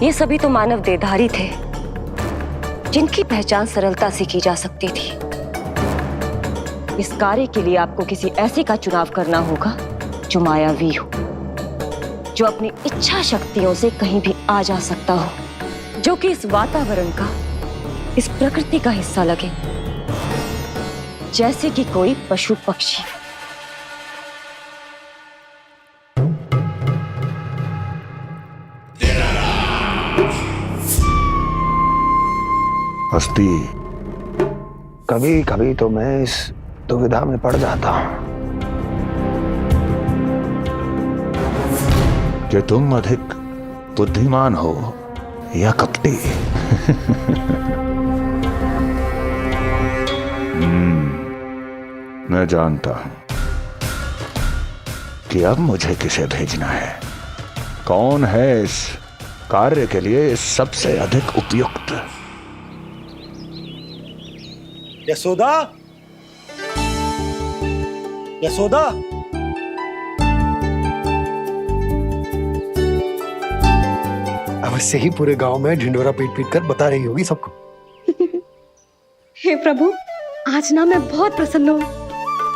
ये सभी तो मानव देहधारी थे, जिनकी पहचान सरलता से की जा सकती थी। इस कार्य के लिए आपको किसी ऐसे का चुनाव करना होगा जो मायावी हो, जो अपनी इच्छा शक्तियों से कहीं भी आ जा सकता हो, जो कि इस वातावरण का, इस प्रकृति का हिस्सा लगे, जैसे कि कोई पशु पक्षी। हस्ती, कभी कभी तो मैं इस दुविधा में पड़ जाता हूं कि तुम अधिक बुद्धिमान हो या कपटी। मैं जानता हूं कि अब मुझे किसे भेजना है, कौन है इस कार्य के लिए सबसे अधिक उपयुक्त। यशोदा, यशोदा, अवश्य ही पूरे गांव में ढिंडोरा पीट पीट कर बता रही होगी सबको। हे प्रभु, आज ना मैं बहुत प्रसन्न हूँ।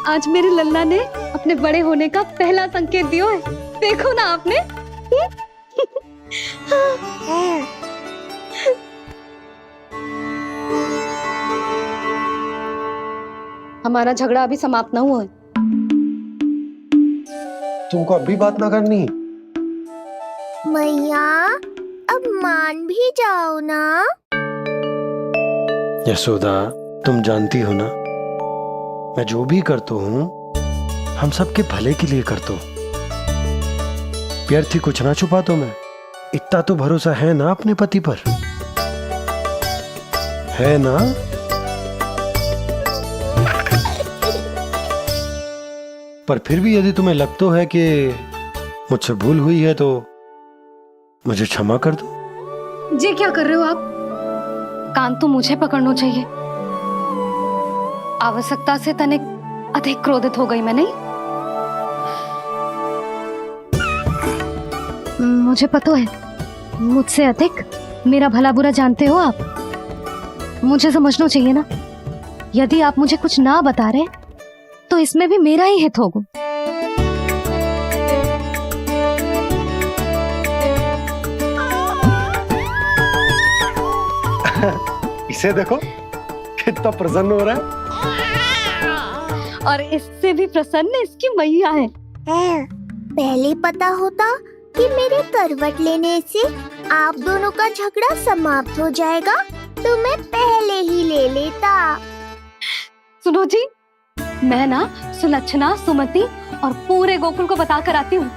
आज मेरे लल्ला ने अपने बड़े होने का पहला संकेत दिया है। देखो ना आपने। हमारा झगड़ा अभी समाप्त ना हुआ है। तुमको अब भी बात ना करनी? मैया, अब मान भी जाओ ना। यशोदा, तुम जानती हो ना, मैं जो भी करता हूँ हम सबके भले के लिए करता हूँ। व्यर्थ ही कुछ ना छुपा तो मैं। इतना तो भरोसा है ना अपने पति पर, है ना? पर फिर भी यदि तुम्हें लगता है कि मुझसे भूल हुई है तो मुझे क्षमा कर दो। जी क्या कर रहे हो आप? कान तो मुझे पकड़ना चाहिए। आवश्यकता से तनिक अधिक क्रोधित हो गई मैं, नहीं? मुझे पता है, मुझसे अधिक मेरा भला बुरा जानते हो आप। मुझे समझना चाहिए ना, यदि आप मुझे कुछ ना बता रहे तो इसमें भी मेरा ही हित होगा। इसे देखो कितना प्रसन्न हो रहा है। और इससे भी प्रसन्न इसकी मैया है। पहले पता होता कि मेरे करवट लेने से आप दोनों का झगड़ा समाप्त हो जाएगा तो मैं पहले ही ले लेता। सुनो जी, मैं ना सुलक्षणा, सुमति और पूरे गोकुल को बता कर आती हूँ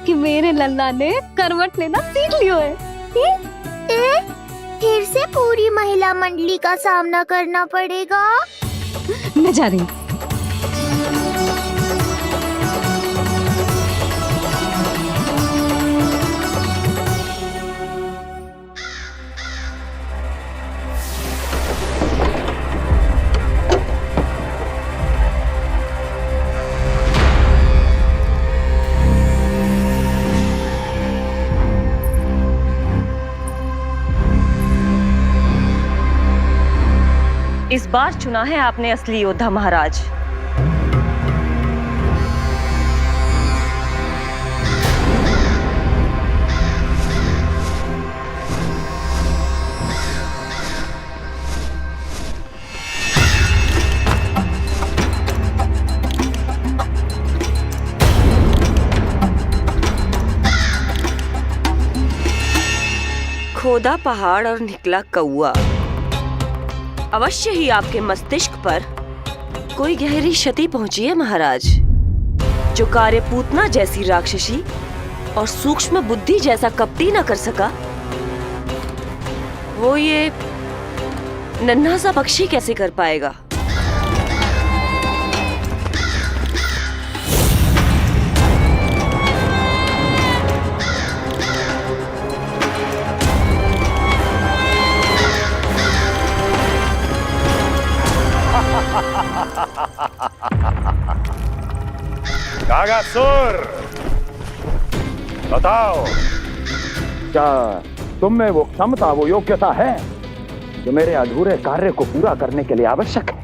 कि मेरे लल्ला ने करवट लेना सीख लियो है। फिर से पूरी महिला मंडली का सामना करना पड़ेगा। मैं जा रही हूँ। इस बार चुना है आपने असली योद्धा महाराज। खोदा पहाड़ और निकला कौआ। अवश्य ही आपके मस्तिष्क पर कोई गहरी क्षति पहुंची है महाराज। जो कार्य पूतना जैसी राक्षसी और सूक्ष्म बुद्धि जैसा कपटी न कर सका, वो ये नन्हा सा पक्षी कैसे कर पाएगा? कागासुर, बताओ, क्या तुम में वो क्षमता, वो योग्यता है जो मेरे अधूरे कार्य को पूरा करने के लिए आवश्यक है?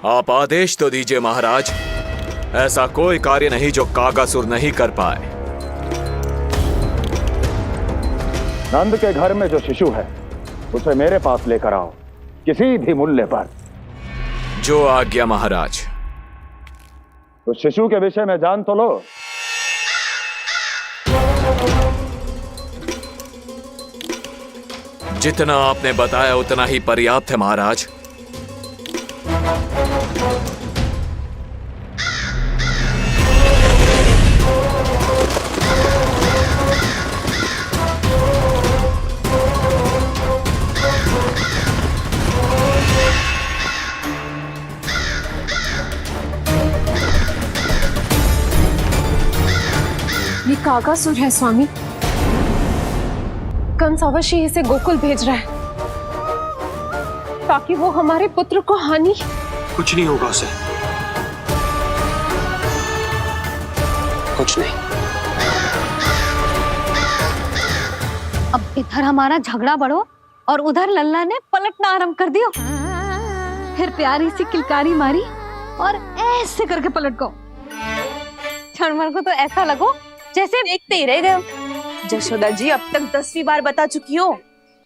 आप आदेश तो दीजिए महाराज। ऐसा कोई कार्य नहीं जो कागासुर नहीं कर पाए। नंद के घर में जो शिशु है उसे मेरे पास लेकर आओ, किसी भी मूल्य पर। जो आज्ञा महाराज। उस शिशु के विषय में जान तो लो। जितना आपने बताया उतना ही पर्याप्त है महाराज। ये कागासुर है स्वामी। कंस अवश्य इसे गोकुल भेज रहा है ताकि वो हमारे पुत्र को हानि। कुछ नहीं होगा उसे, कुछ नहीं। अब इधर हमारा झगड़ा बढ़ो और उधर लल्ला ने पलटना आरंभ कर दियो। फिर प्यारी सी किलकारी मारी और ऐसे करके पलट गो। क्षणभर को तो ऐसा लगो जैसे देखते ही रह गए। जशोदा जी अब तक 10वीं बार बता चुकी हो।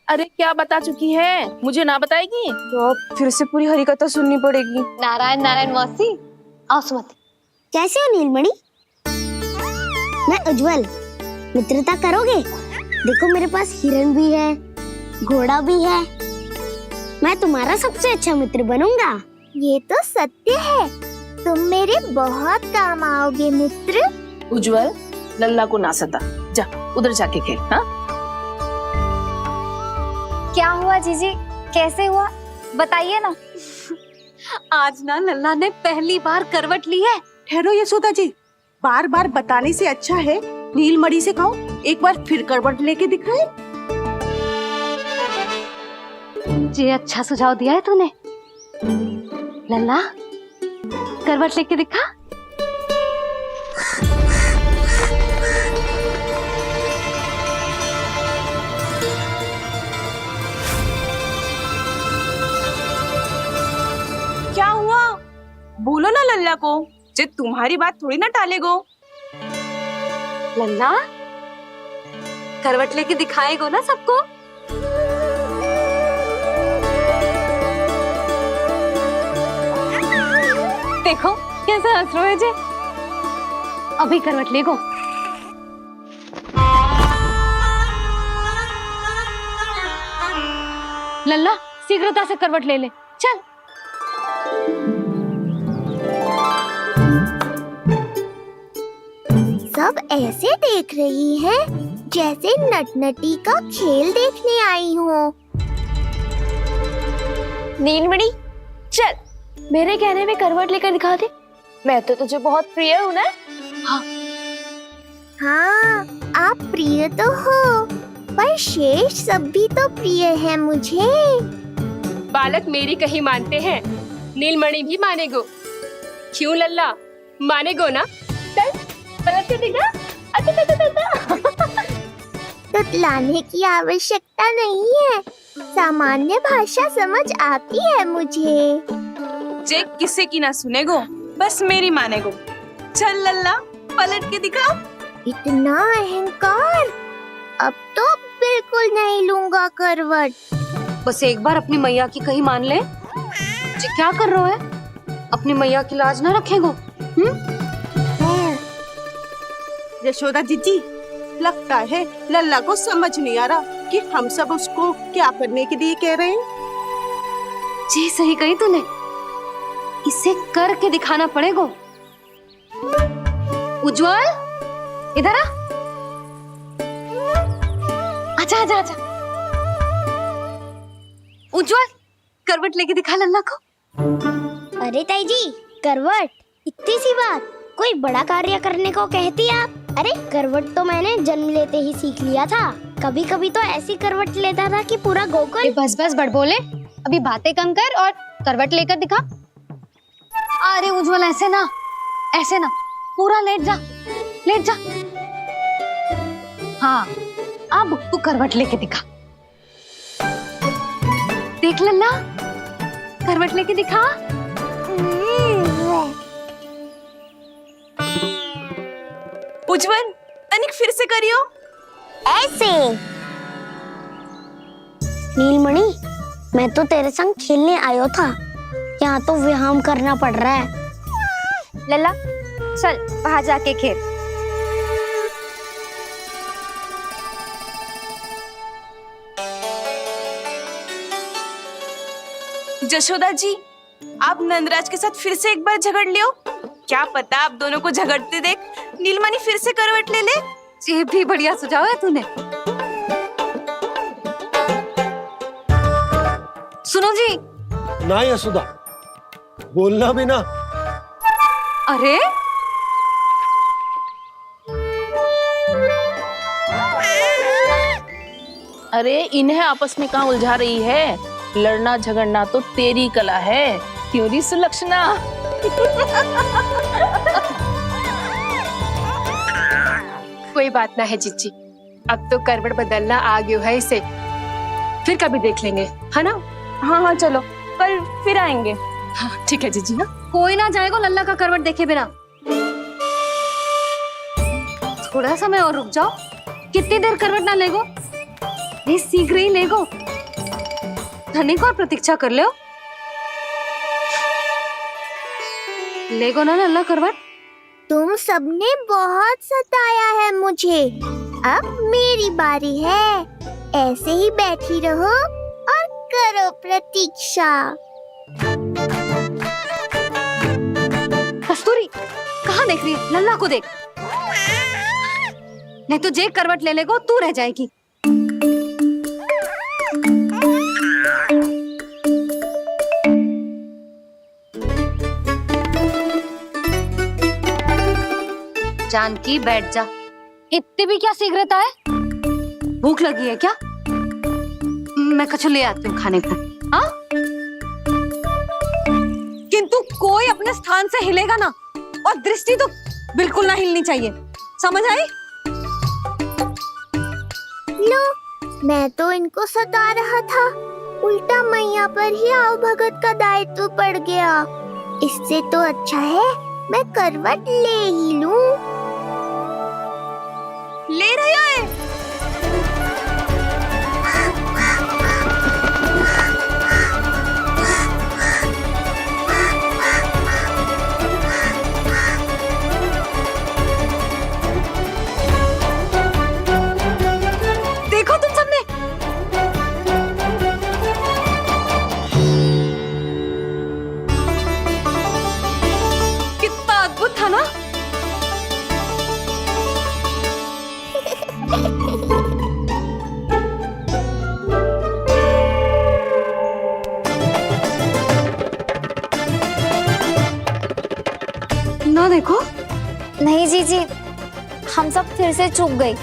अरे क्या बता चुकी है, मुझे ना बताएगी? तो अब फिर से पूरी हरिकथा सुननी पड़ेगी। नारायण नारायण मौसी। आओ सुमति। कैसे हो नीलमणि? मैं उज्जवल, मित्रता करोगे? देखो मेरे पास हिरन भी है, घोड़ा भी है। मैं तुम्हारा सबसे अच्छा मित्र बनूंगा। ये तो सत्य है, तुम मेरे बहुत काम आओगे मित्र। उज्जवल, लल्ला को ना सता, जा उधर जाके खेल। हाँ, क्या हुआ जीजी, कैसे हुआ बताइए ना। आज ना लल्ला ने पहली बार करवट ली है। ठहरो यशोदा जी, बार बार बताने से अच्छा है नीलमणि से कहो एक बार फिर करवट लेके दिखाए। ये अच्छा सुझाव दिया है तूने। लल्ला, करवट लेके दिखा। क्या हुआ, बोलो ना लल्ला को, जे तुम्हारी बात थोड़ी ना टालेगो। लल्ला, करवट लेके दिखाएगो ना सबको। देखो कैसा हंस रहे जे। अभी करवट लेगो। लल्ला, शीघ्रता से करवट ले ले, चल। सब ऐसे देख रही है जैसे नटनटी का खेल देखने आई हो। नीलमणि, चल मेरे कहने में करवट लेकर दिखा दे। मैं तो तुझे बहुत प्रिय हूँ ना। हाँ, आप प्रिय तो हो, पर शेष सब भी तो प्रिय है मुझे। बालक मेरी कहीं मानते हैं, नीलमणि भी मानेगो। क्यों लल्ला, मानेगो ना? चल पलट के दिखा। तुतलाने की आवश्यकता नहीं है, सामान्य भाषा समझ आती है मुझे। जे किसी की ना सुनेगो, बस मेरी मानेगो। चल लल्ला, पलट के दिखा। इतना अहंकार, अब तो बिल्कुल नहीं लूंगा करवट। बस एक बार अपनी मैया की कहीं मान ले। जी क्या कर रहे हो? अपनी मैया की लाज ना रखेगो। यशोदा जीजी, लगता है लल्ला को समझ नहीं आ रहा कि हम सब उसको क्या करने के लिए कह रहे हैं। जी सही कही तूने, इसे करके दिखाना पड़ेगा। उज्जवल, इधर आ। आजा आजा आजा। उज्जवल, करवट लेके दिखा लल्ला को। अरे ताई जी, करवट, इतनी सी बात, कोई बड़ा कार्य करने को कहती आप। अरे करवट तो मैंने जन्म लेते ही सीख लिया था। कभी कभी तो ऐसी करवट लेता था कि पूरा गोकुल। बस बस बड़ बोले, अभी बातें कम कर और करवट लेकर दिखा। अरे उज्जवल, ऐसे ना, ऐसे ना, पूरा लेट जा, लेट जा। हाँ, अब तू करवट लेके दिखा। देख लल्ला, करवट लेके दिखा। उज्जवल, तनिक फिर से करियो। ऐसे। नीलमणि, मैं तो तेरे संग खेलने आयो था, यहाँ तो व्यायाम करना पड़ रहा है। लल्ला, चल बाहर जाके खेल। यशोदा जी, आप नंदराज के साथ फिर से एक बार झगड़ लियो। क्या पता आप दोनों को झगड़ते देख नीलमणि फिर से करवट ले ले। ये भी बढ़िया सुझाव है तूने। सुनो जी। ना यशोदा, बोलना भी ना। अरे अरे इन्हें आपस में कहाँ उलझा रही है? लड़ना झगड़ना तो तेरी कला है, क्यों री सुलक्षणा? कोई बात ना है जीजी, अब तो करवट बदलना आ गयो है इसे, फिर कभी देख लेंगे, है ना? हाँ हाँ चलो, कल फिर आएंगे। हाँ ठीक है जीजी। हाँ, कोई ना जाएगा लल्ला का करवट देखे बिना। थोड़ा समय और रुक जाओ। कितनी देर करवट ना लेगो? ये शीघ्र ही लेगो। धनिक और प्रतीक्षा कर लो। लेगो ना लल्ला करवट। तुम सबने बहुत सताया है मुझे, अब मेरी बारी है। ऐसे ही बैठी रहो और करो प्रतीक्षा। कस्तूरी कहाँ देख रही है? लल्ला को देख, नहीं तो जे करवट ले लेगो तू रह जाएगी। जानकी बैठ जा। इतनी भी क्या शीघ्रता है? भूख लगी है क्या? मैं कछु ले आती हूँ खाने को। हाँ? किंतु कोई अपने स्थान से हिलेगा ना, और दृष्टि तो बिल्कुल ना हिलनी चाहिए, समझ आई? लो, मैं तो इनको सता रहा था, उल्टा मैया पर ही आओ भगत का दायित्व पड़ गया। इससे तो अच्छा है मैं करवट ले ही लूं। ले रही है? देखो तुम सबने, कितना अद्भुत था ना? ना देखो। नहीं जीजी, हम सब फिर से चूक गए।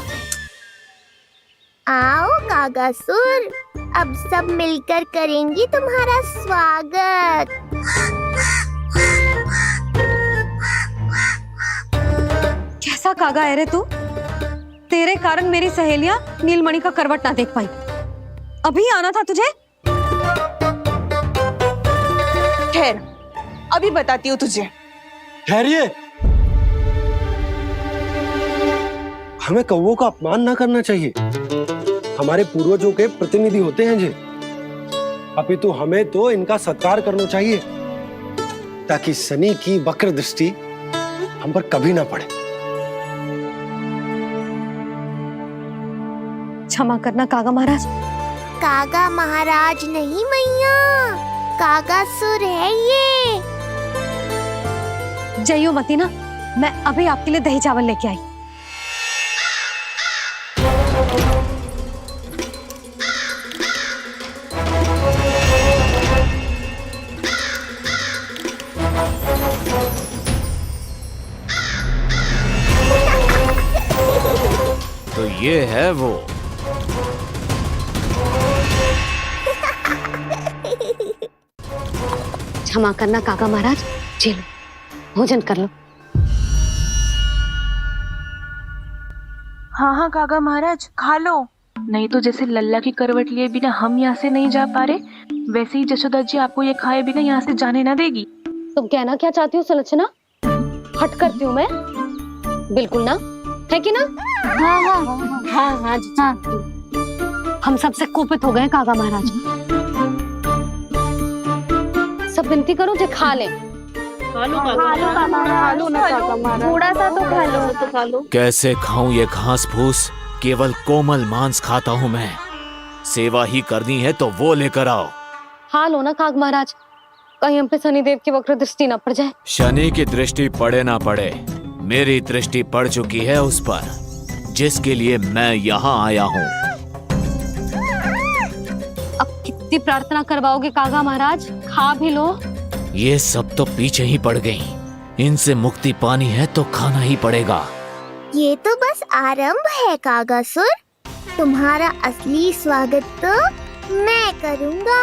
आओ कागासुर, अब सब मिलकर करेंगी तुम्हारा स्वागत। कैसा कागा है रे तू? तेरे कारण मेरी सहेलियां नीलमणि का करवट ना देख पाई। अभी आना था तुझे। ठहर, अभी बताती हूँ तुझे। ठहरिए, हमें कौवों का अपमान ना करना चाहिए। हमारे पूर्वजों के प्रतिनिधि होते हैं जी। अपितु हमें तो इनका सत्कार करना चाहिए, ताकि शनि की वक्र दृष्टि हम पर कभी ना पड़े। क्षमा करना कागा महाराज। कागा महाराज नहीं मैया, कागासुर है ये। जइयो मती ना, मैं अभी आपके लिए दही चावल लेके आई। तो ये है वो। क्षमा करना काका महाराज, जी लो, भोजन कर लो। हाँ हाँ काका महाराज, खा लो। नहीं तो जैसे लल्ला की करवट लिए बिना हम यहाँ से नहीं जा पा रहे, वैसे ही जशोदा जी आपको ये खाए बिना यहाँ से जाने ना देगी। तुम कहना क्या चाहती हो सुलक्षणा? हट करती हूँ मैं? बिल्कुल ना, है कि ना? हाँ हाँ हाँ हाँ हाँ जी हाँ। हम सबसे कोपित हो गए काका महाराज। सब विनती करो जो खा ले। थोड़ा सा तो खा लो। कैसे खाऊं ये घास फूस? केवल कोमल मांस खाता हूं मैं। सेवा ही करनी है तो वो लेकर आओ। खा लो ना काग महाराज, कहीं हम पे शनिदेव की वक्र दृष्टि न पड़ जाए। शनि की दृष्टि पड़े ना पड़े, मेरी दृष्टि पड़ चुकी है उस पर, जिसके लिए मैं यहाँ आया हूँ। अब कितनी प्रार्थना करवाओगे कागा महाराज? खा भी लो। ये सब तो पीछे ही पड़ गई, इनसे मुक्ति पानी है तो खाना ही पड़ेगा। ये तो बस आरंभ है कागासुर, तुम्हारा असली स्वागत तो मैं करूंगा।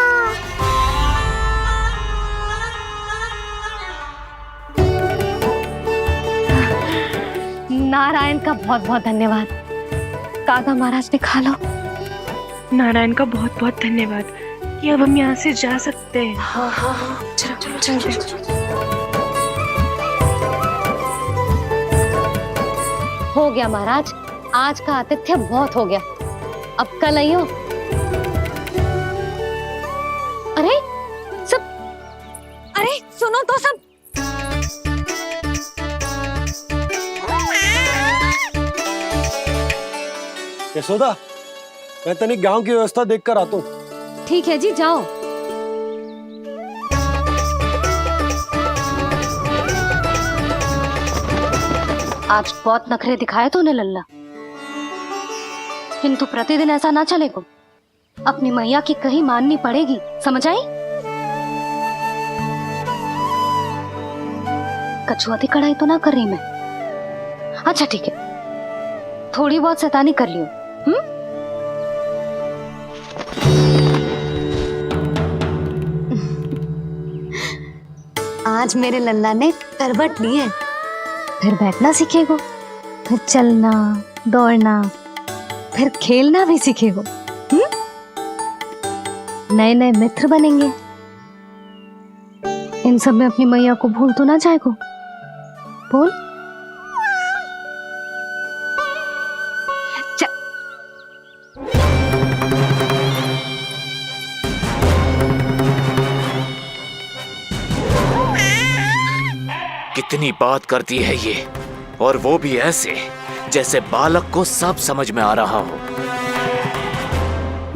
नारायण का बहुत बहुत धन्यवाद। कागा महाराज ने खा लो। नारायण का बहुत बहुत धन्यवाद कि अब हम यहाँ से जा सकते हैं। हाँ हाँ हाँ, चलो चलो चलो। हो गया महाराज, आज का आतिथ्य बहुत हो गया, अब कल आइयो। अरे सब, अरे सुनो तो सब। यशोदा, मैं तनिक गांव की व्यवस्था देखकर आता हूँ। ठीक है जी, जाओ। आज बहुत नखरे दिखाए तूने लल्ला, किंतु प्रतिदिन ऐसा ना चलेगा। अपनी मैया की कहीं माननी पड़ेगी, समझ आई? कछुआती कढ़ाई तो ना कर रही मैं। अच्छा ठीक है, थोड़ी बहुत शैतानी कर लियो। आज मेरे लल्ला ने करवट ली है, फिर बैठना सीखेगो, फिर चलना दौड़ना, फिर खेलना भी सीखेगो। नए नए मित्र बनेंगे। इन सब में अपनी मैया को भूल तो ना जाएगो। बोल। कितनी बात करती है ये, और वो भी ऐसे जैसे बालक को सब समझ में आ रहा हो।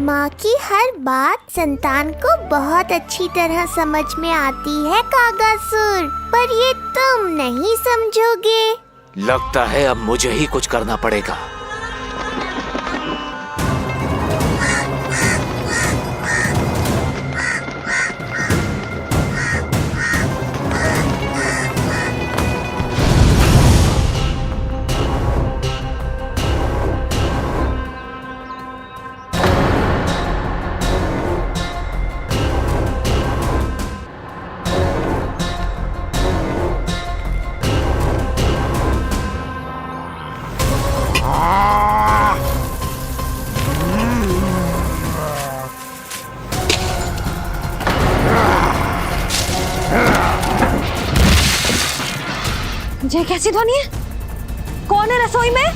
माँ की हर बात संतान को बहुत अच्छी तरह समझ में आती है कागासुर, पर ये तुम नहीं समझोगे। लगता है अब मुझे ही कुछ करना पड़ेगा। ये कैसी ध्वनि है? कौन है रसोई में?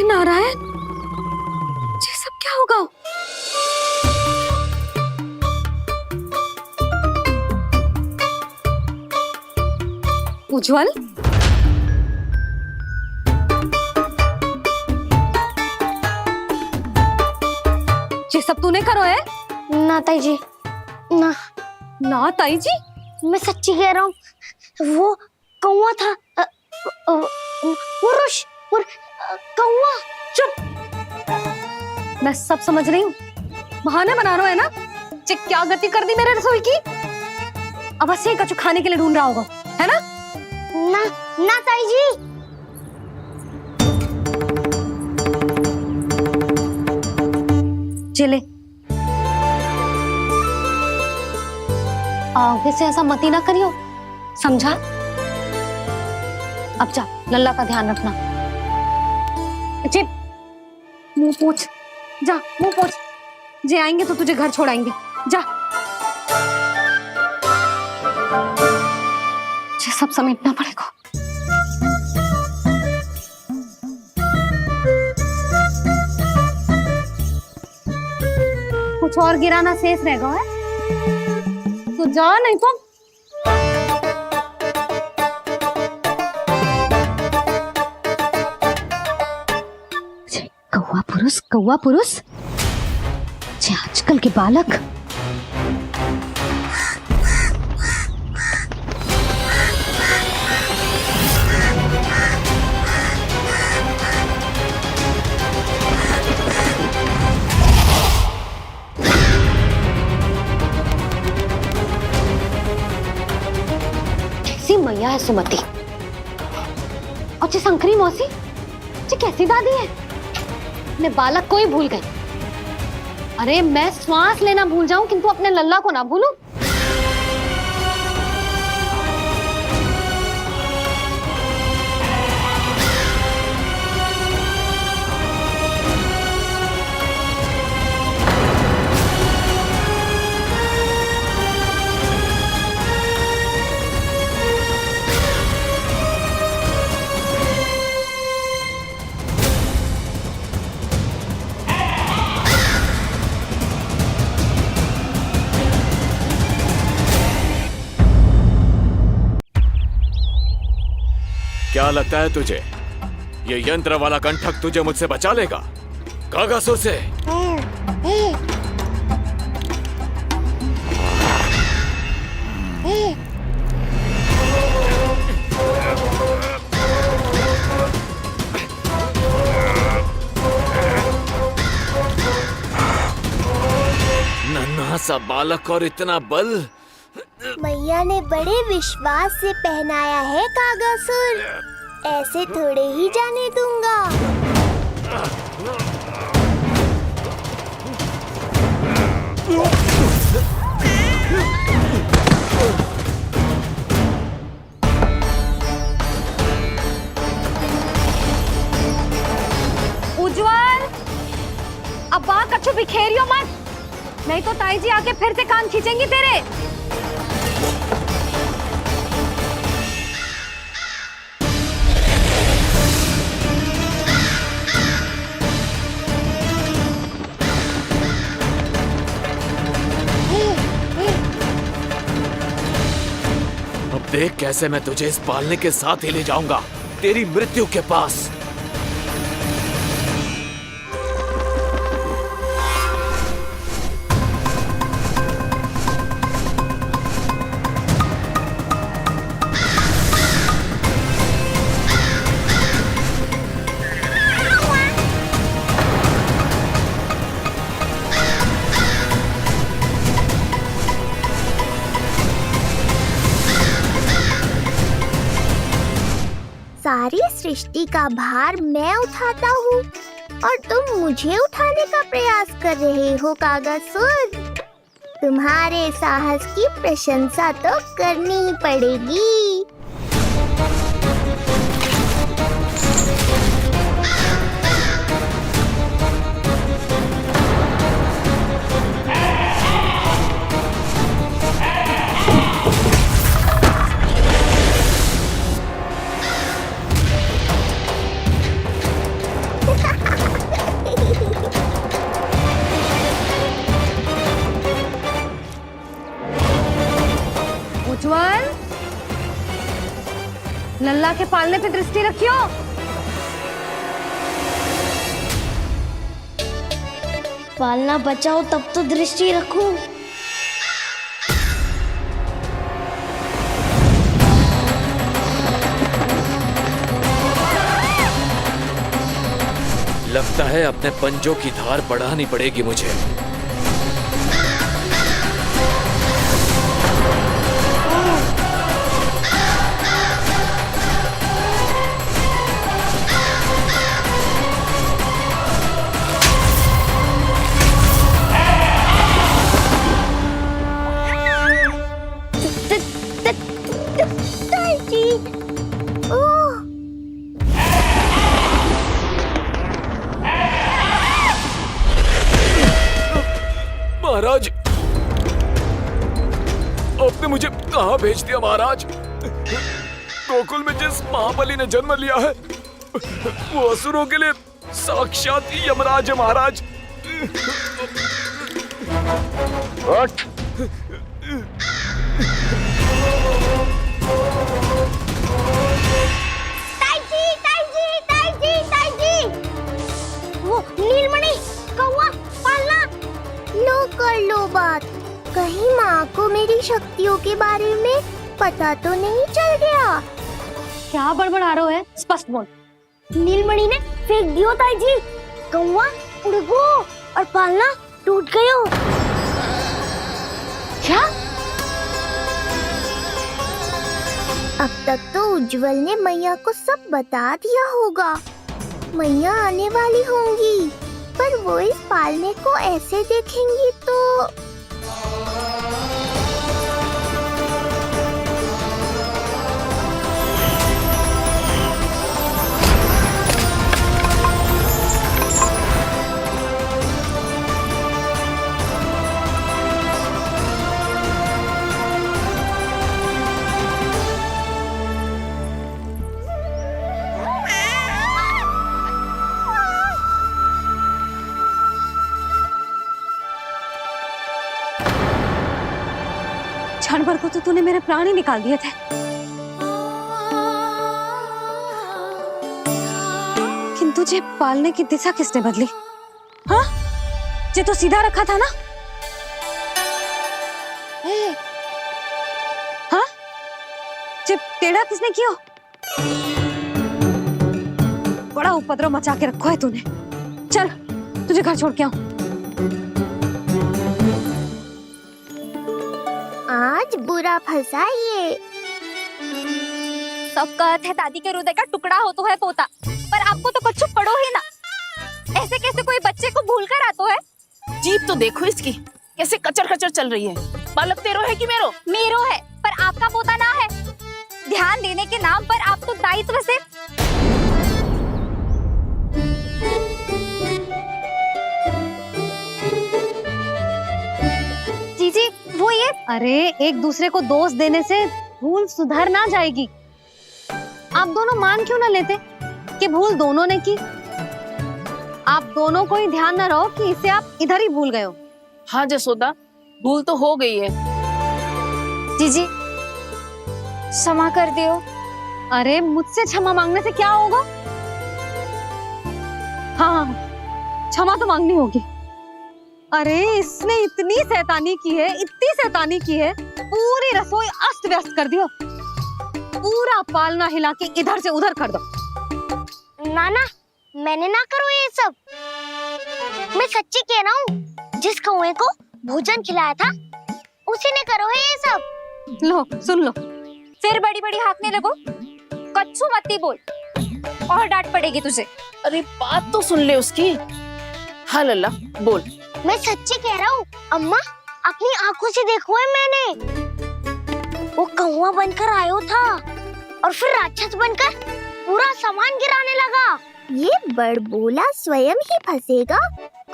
नारायण, ये सब क्या होगा? उज्जवल, ये सब तूने करो है? ना ताई जी, ना। ना ताई जी, मैं सच्ची कह रहा हूँ, वो कौवा था। कौवा। चुप! मैं सब समझ रही हूँ, बहाने बना रहा है ना? क्या गति कर दी मेरे रसोई की? अब बस ये कछु खाने के लिए ढूंढ रहा होगा, है ना? ना ना ताई जी। चले, आगे से ऐसा मती ना करियो, समझा? अब जा, लल्ला का ध्यान रखना। चिप, मुंह पोछ, जा मुंह पोछ। जे आएंगे तो तुझे घर छोड़ाएंगे, जा। ये सब समेटना पड़ेगा। कुछ और गिराना शेष रहेगा है? तो जा, नहीं तो कौवा पुरुष, आजकल के बालक। कैसी मैया है सुमति, और जी शंकरी मौसी, जी कैसी दादी है। अपने बालक को ही भूल गई। अरे मैं श्वास लेना भूल जाऊं, किंतु अपने लल्ला को ना भूलूं। क्या लगता है तुझे ये यंत्र वाला कंठक तुझे मुझसे बचा लेगा कागासुर से? नन्हा सा बालक और इतना बल। मैया ने बड़े विश्वास से पहनाया है कागासुर, ऐसे थोड़े ही जाने दूंगा। उज्जवल, अब बात कच्चू बिखेरियो मत, नहीं तो ताई जी आके फिर से कान खींचेंगी तेरे। अब देख कैसे मैं तुझे इस पालने के साथ ही ले जाऊंगा तेरी मृत्यु के पास। सारी सृष्टि का भार मैं उठाता हूँ और तुम मुझे उठाने का प्रयास कर रहे हो कागासुर। तुम्हारे साहस की प्रशंसा तो करनी ही पड़ेगी। उज्जवल, लल्ला के पालने पे दृष्टि रखियो। पालना बचाओ तब तो दृष्टि रखूं। लगता है अपने पंजों की धार बढ़ानी पड़ेगी मुझे। महाराज, आपने मुझे कहाँ भेज दिया महाराज? गोकुल में जिस महाबली ने जन्म लिया है वो असुरों के लिए साक्षात यमराज है महाराज। उठ। वो नीलमणि, कौवा, पालना। लो कर लो बात, कहीं माँ को मेरी शक्तियों के बारे में पता तो नहीं चल गया। क्या बड़बड़ा रहे हो है? स्पष्ट बोल। नीलमणि ने फेंक दियो ताई जी, कौवा उड़ गयो और पालना टूट गयो। क्या? अब तक तो उज्जवल ने मैया को सब बता दिया होगा। मैया आने वाली होंगी, पर वो इस पालने को ऐसे देखेंगी तो क्षण भर को तो तूने मेरे प्राण ही निकाल दिए थे। तुझे पालने की दिशा किसने बदली? हाँ, जे तो सीधा रखा था ना? हाँ, जे टेढ़ा किसने किया? बड़ा उपद्रव मचा के रखा है तूने। चल, तुझे घर छोड़ के आऊं। आज बुरा फंसा ये। सब कहते हैं दादी के हृदय का टुकड़ा हो तो है पोता, पर आपको तो कुछ पड़ो ही ना। ऐसे कैसे कोई बच्चे को भूल कर आता है? जीप तो देखो इसकी, कैसे कचर कचर चल रही है। बालक तेरो है कि मेरो? मेरो है, पर आपका पोता ना है। ध्यान देने के नाम पर आप तो दायित्व से जीजी वो ये। अरे एक दूसरे को दोष देने से भूल सुधर ना जाएगी। आप दोनों मान क्यों ना लेते कि भूल दोनों ने की? आप दोनों को ही ध्यान ना रहो कि इसे आप इधर ही भूल गए हो। हाँ जसोदा, भूल तो हो गई है। जीजी क्षमा कर दियो। अरे मुझसे क्षमा मांगने से क्या होगा? हाँ, क्षमा तो मांगनी होगी। अरे इसने इतनी शैतानी की है, इतनी शैतानी की है, पूरी रसोई अस्त व्यस्त कर दिया। पूरा पालना हिला के इधर से उधर कर दो। नाना, मैंने ना करो ये सब। मैं सच्ची कह रहा हूँ, जिस कौवे को भोजन खिलाया था उसी ने करो है ये सब। लो सुन लो, फिर बड़ी बड़ी हाँकने लगो। कच्छू मत बोल, और डांट पड़ेगी तुझे। अरे बात तो सुन ले उसकी। हाँ लल्ला बोल। मैं सच्ची कह रहा हूँ अम्मा, अपनी आंखों से देखो है मैंने। वो कौवा बनकर आयो था और फिर राक्षस बनकर पूरा सामान गिराने लगा। ये बड़बोला स्वयं ही फंसेगा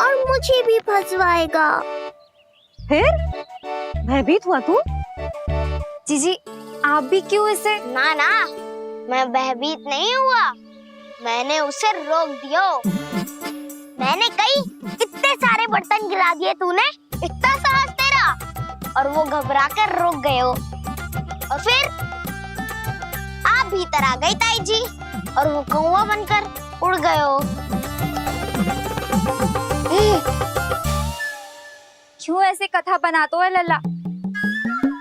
और मुझे भी फंसवाएगा। फिर भयभीत हुआ तू? जीजी आप भी क्यों इसे? ना ना, मैं भयभीत नहीं हुआ, मैंने उसे रोक दिया। मैंने कही इतने सारे बर्तन गिरा दिए तूने, इतना साहस तेरा, और वो घबरा कर रुक गए हो। और फिर आप भीतर आ गई ताई जी और वो कौवा बनकर उड़ गए हो। क्यों ऐसे कथा बनाते हो लल्ला?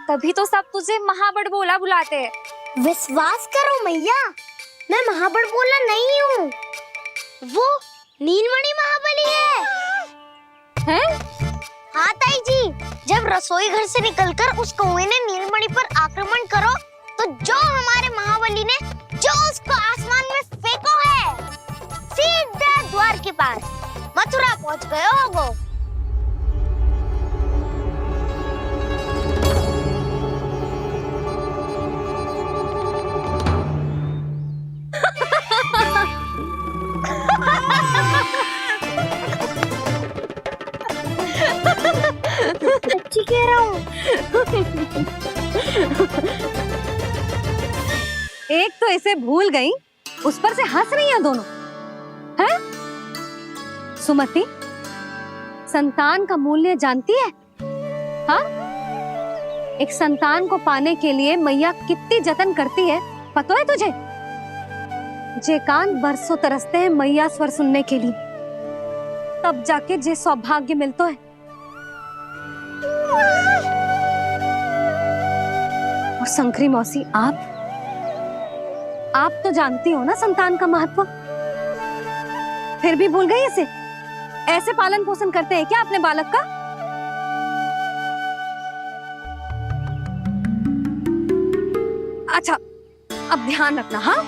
तभी तो सब तुझे महाबड़बोला बुलाते हैं। विश्वास करो मैया, मैं महाबड़बोला नहीं हूँ, वो नीलमणि महाबली है। हाँ ताई जी, जब रसोई घर से निकलकर उस कौवे ने नीलमणि पर आक्रमण करो तो जो हमारे महाबली ने जो उसको आसमान में फेंको है, सीधा द्वार के पास मथुरा पहुंच गए होगो। सच्ची कह रहा हूँ। एक तो इसे भूल गई, उस पर से हंस रही हैं दोनों। हैं? सुमति, संतान का मूल्य जानती है? हाँ? एक संतान को पाने के लिए मैया कितनी जतन करती है, पता है तुझे? जे कान बरसों तरसते हैं मैया स्वर सुनने के लिए, तब जाके जे सौभाग्य मिलता है। और शंकरी मौसी, आप तो जानती हो ना संतान का महत्व, फिर भी भूल गई इसे? ऐसे पालन पोषण करते हैं क्या अपने बालक का? अच्छा, अब ध्यान रखना। हाँ,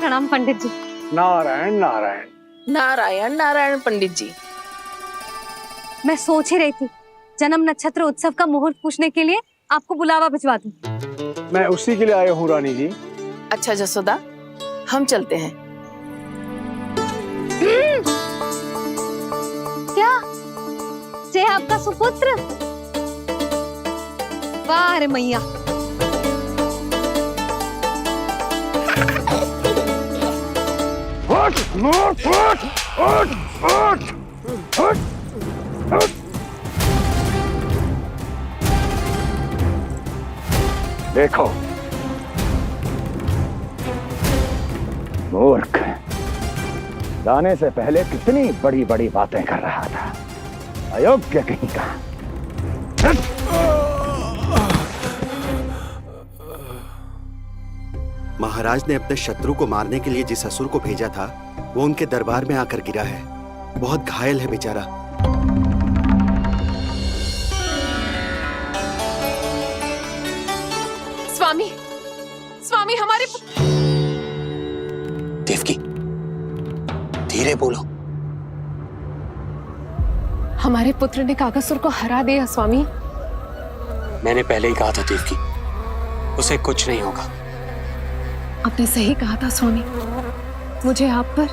प्रणाम पंडित जी। नारायण नारायण। नारायण नारायण पंडित जी। मैं सोच ही रही थी जन्म नक्षत्र उत्सव का मुहूर्त पूछने के लिए आपको बुलावा भिजवा दूं। मैं उसी के लिए आया हूँ रानी जी। अच्छा जसोदा, हम चलते हैं। क्या से आपका सुपुत्र? वाह रे मैया। देखो, मूर्ख, लाने से पहले कितनी बड़ी बड़ी बातें कर रहा था, अयोग्य कहीं का। महाराज ने अपने शत्रु को मारने के लिए जिस असुर को भेजा था वो उनके दरबार में आकर गिरा है। बहुत घायल है बेचारा। स्वामी, स्वामी हमारे देवकी, धीरे बोलो। हमारे पुत्र ने काकासुर को हरा दिया स्वामी। मैंने पहले ही कहा था देवकी, उसे कुछ नहीं होगा। आपने सही कहा था स्वामी। मुझे आप पर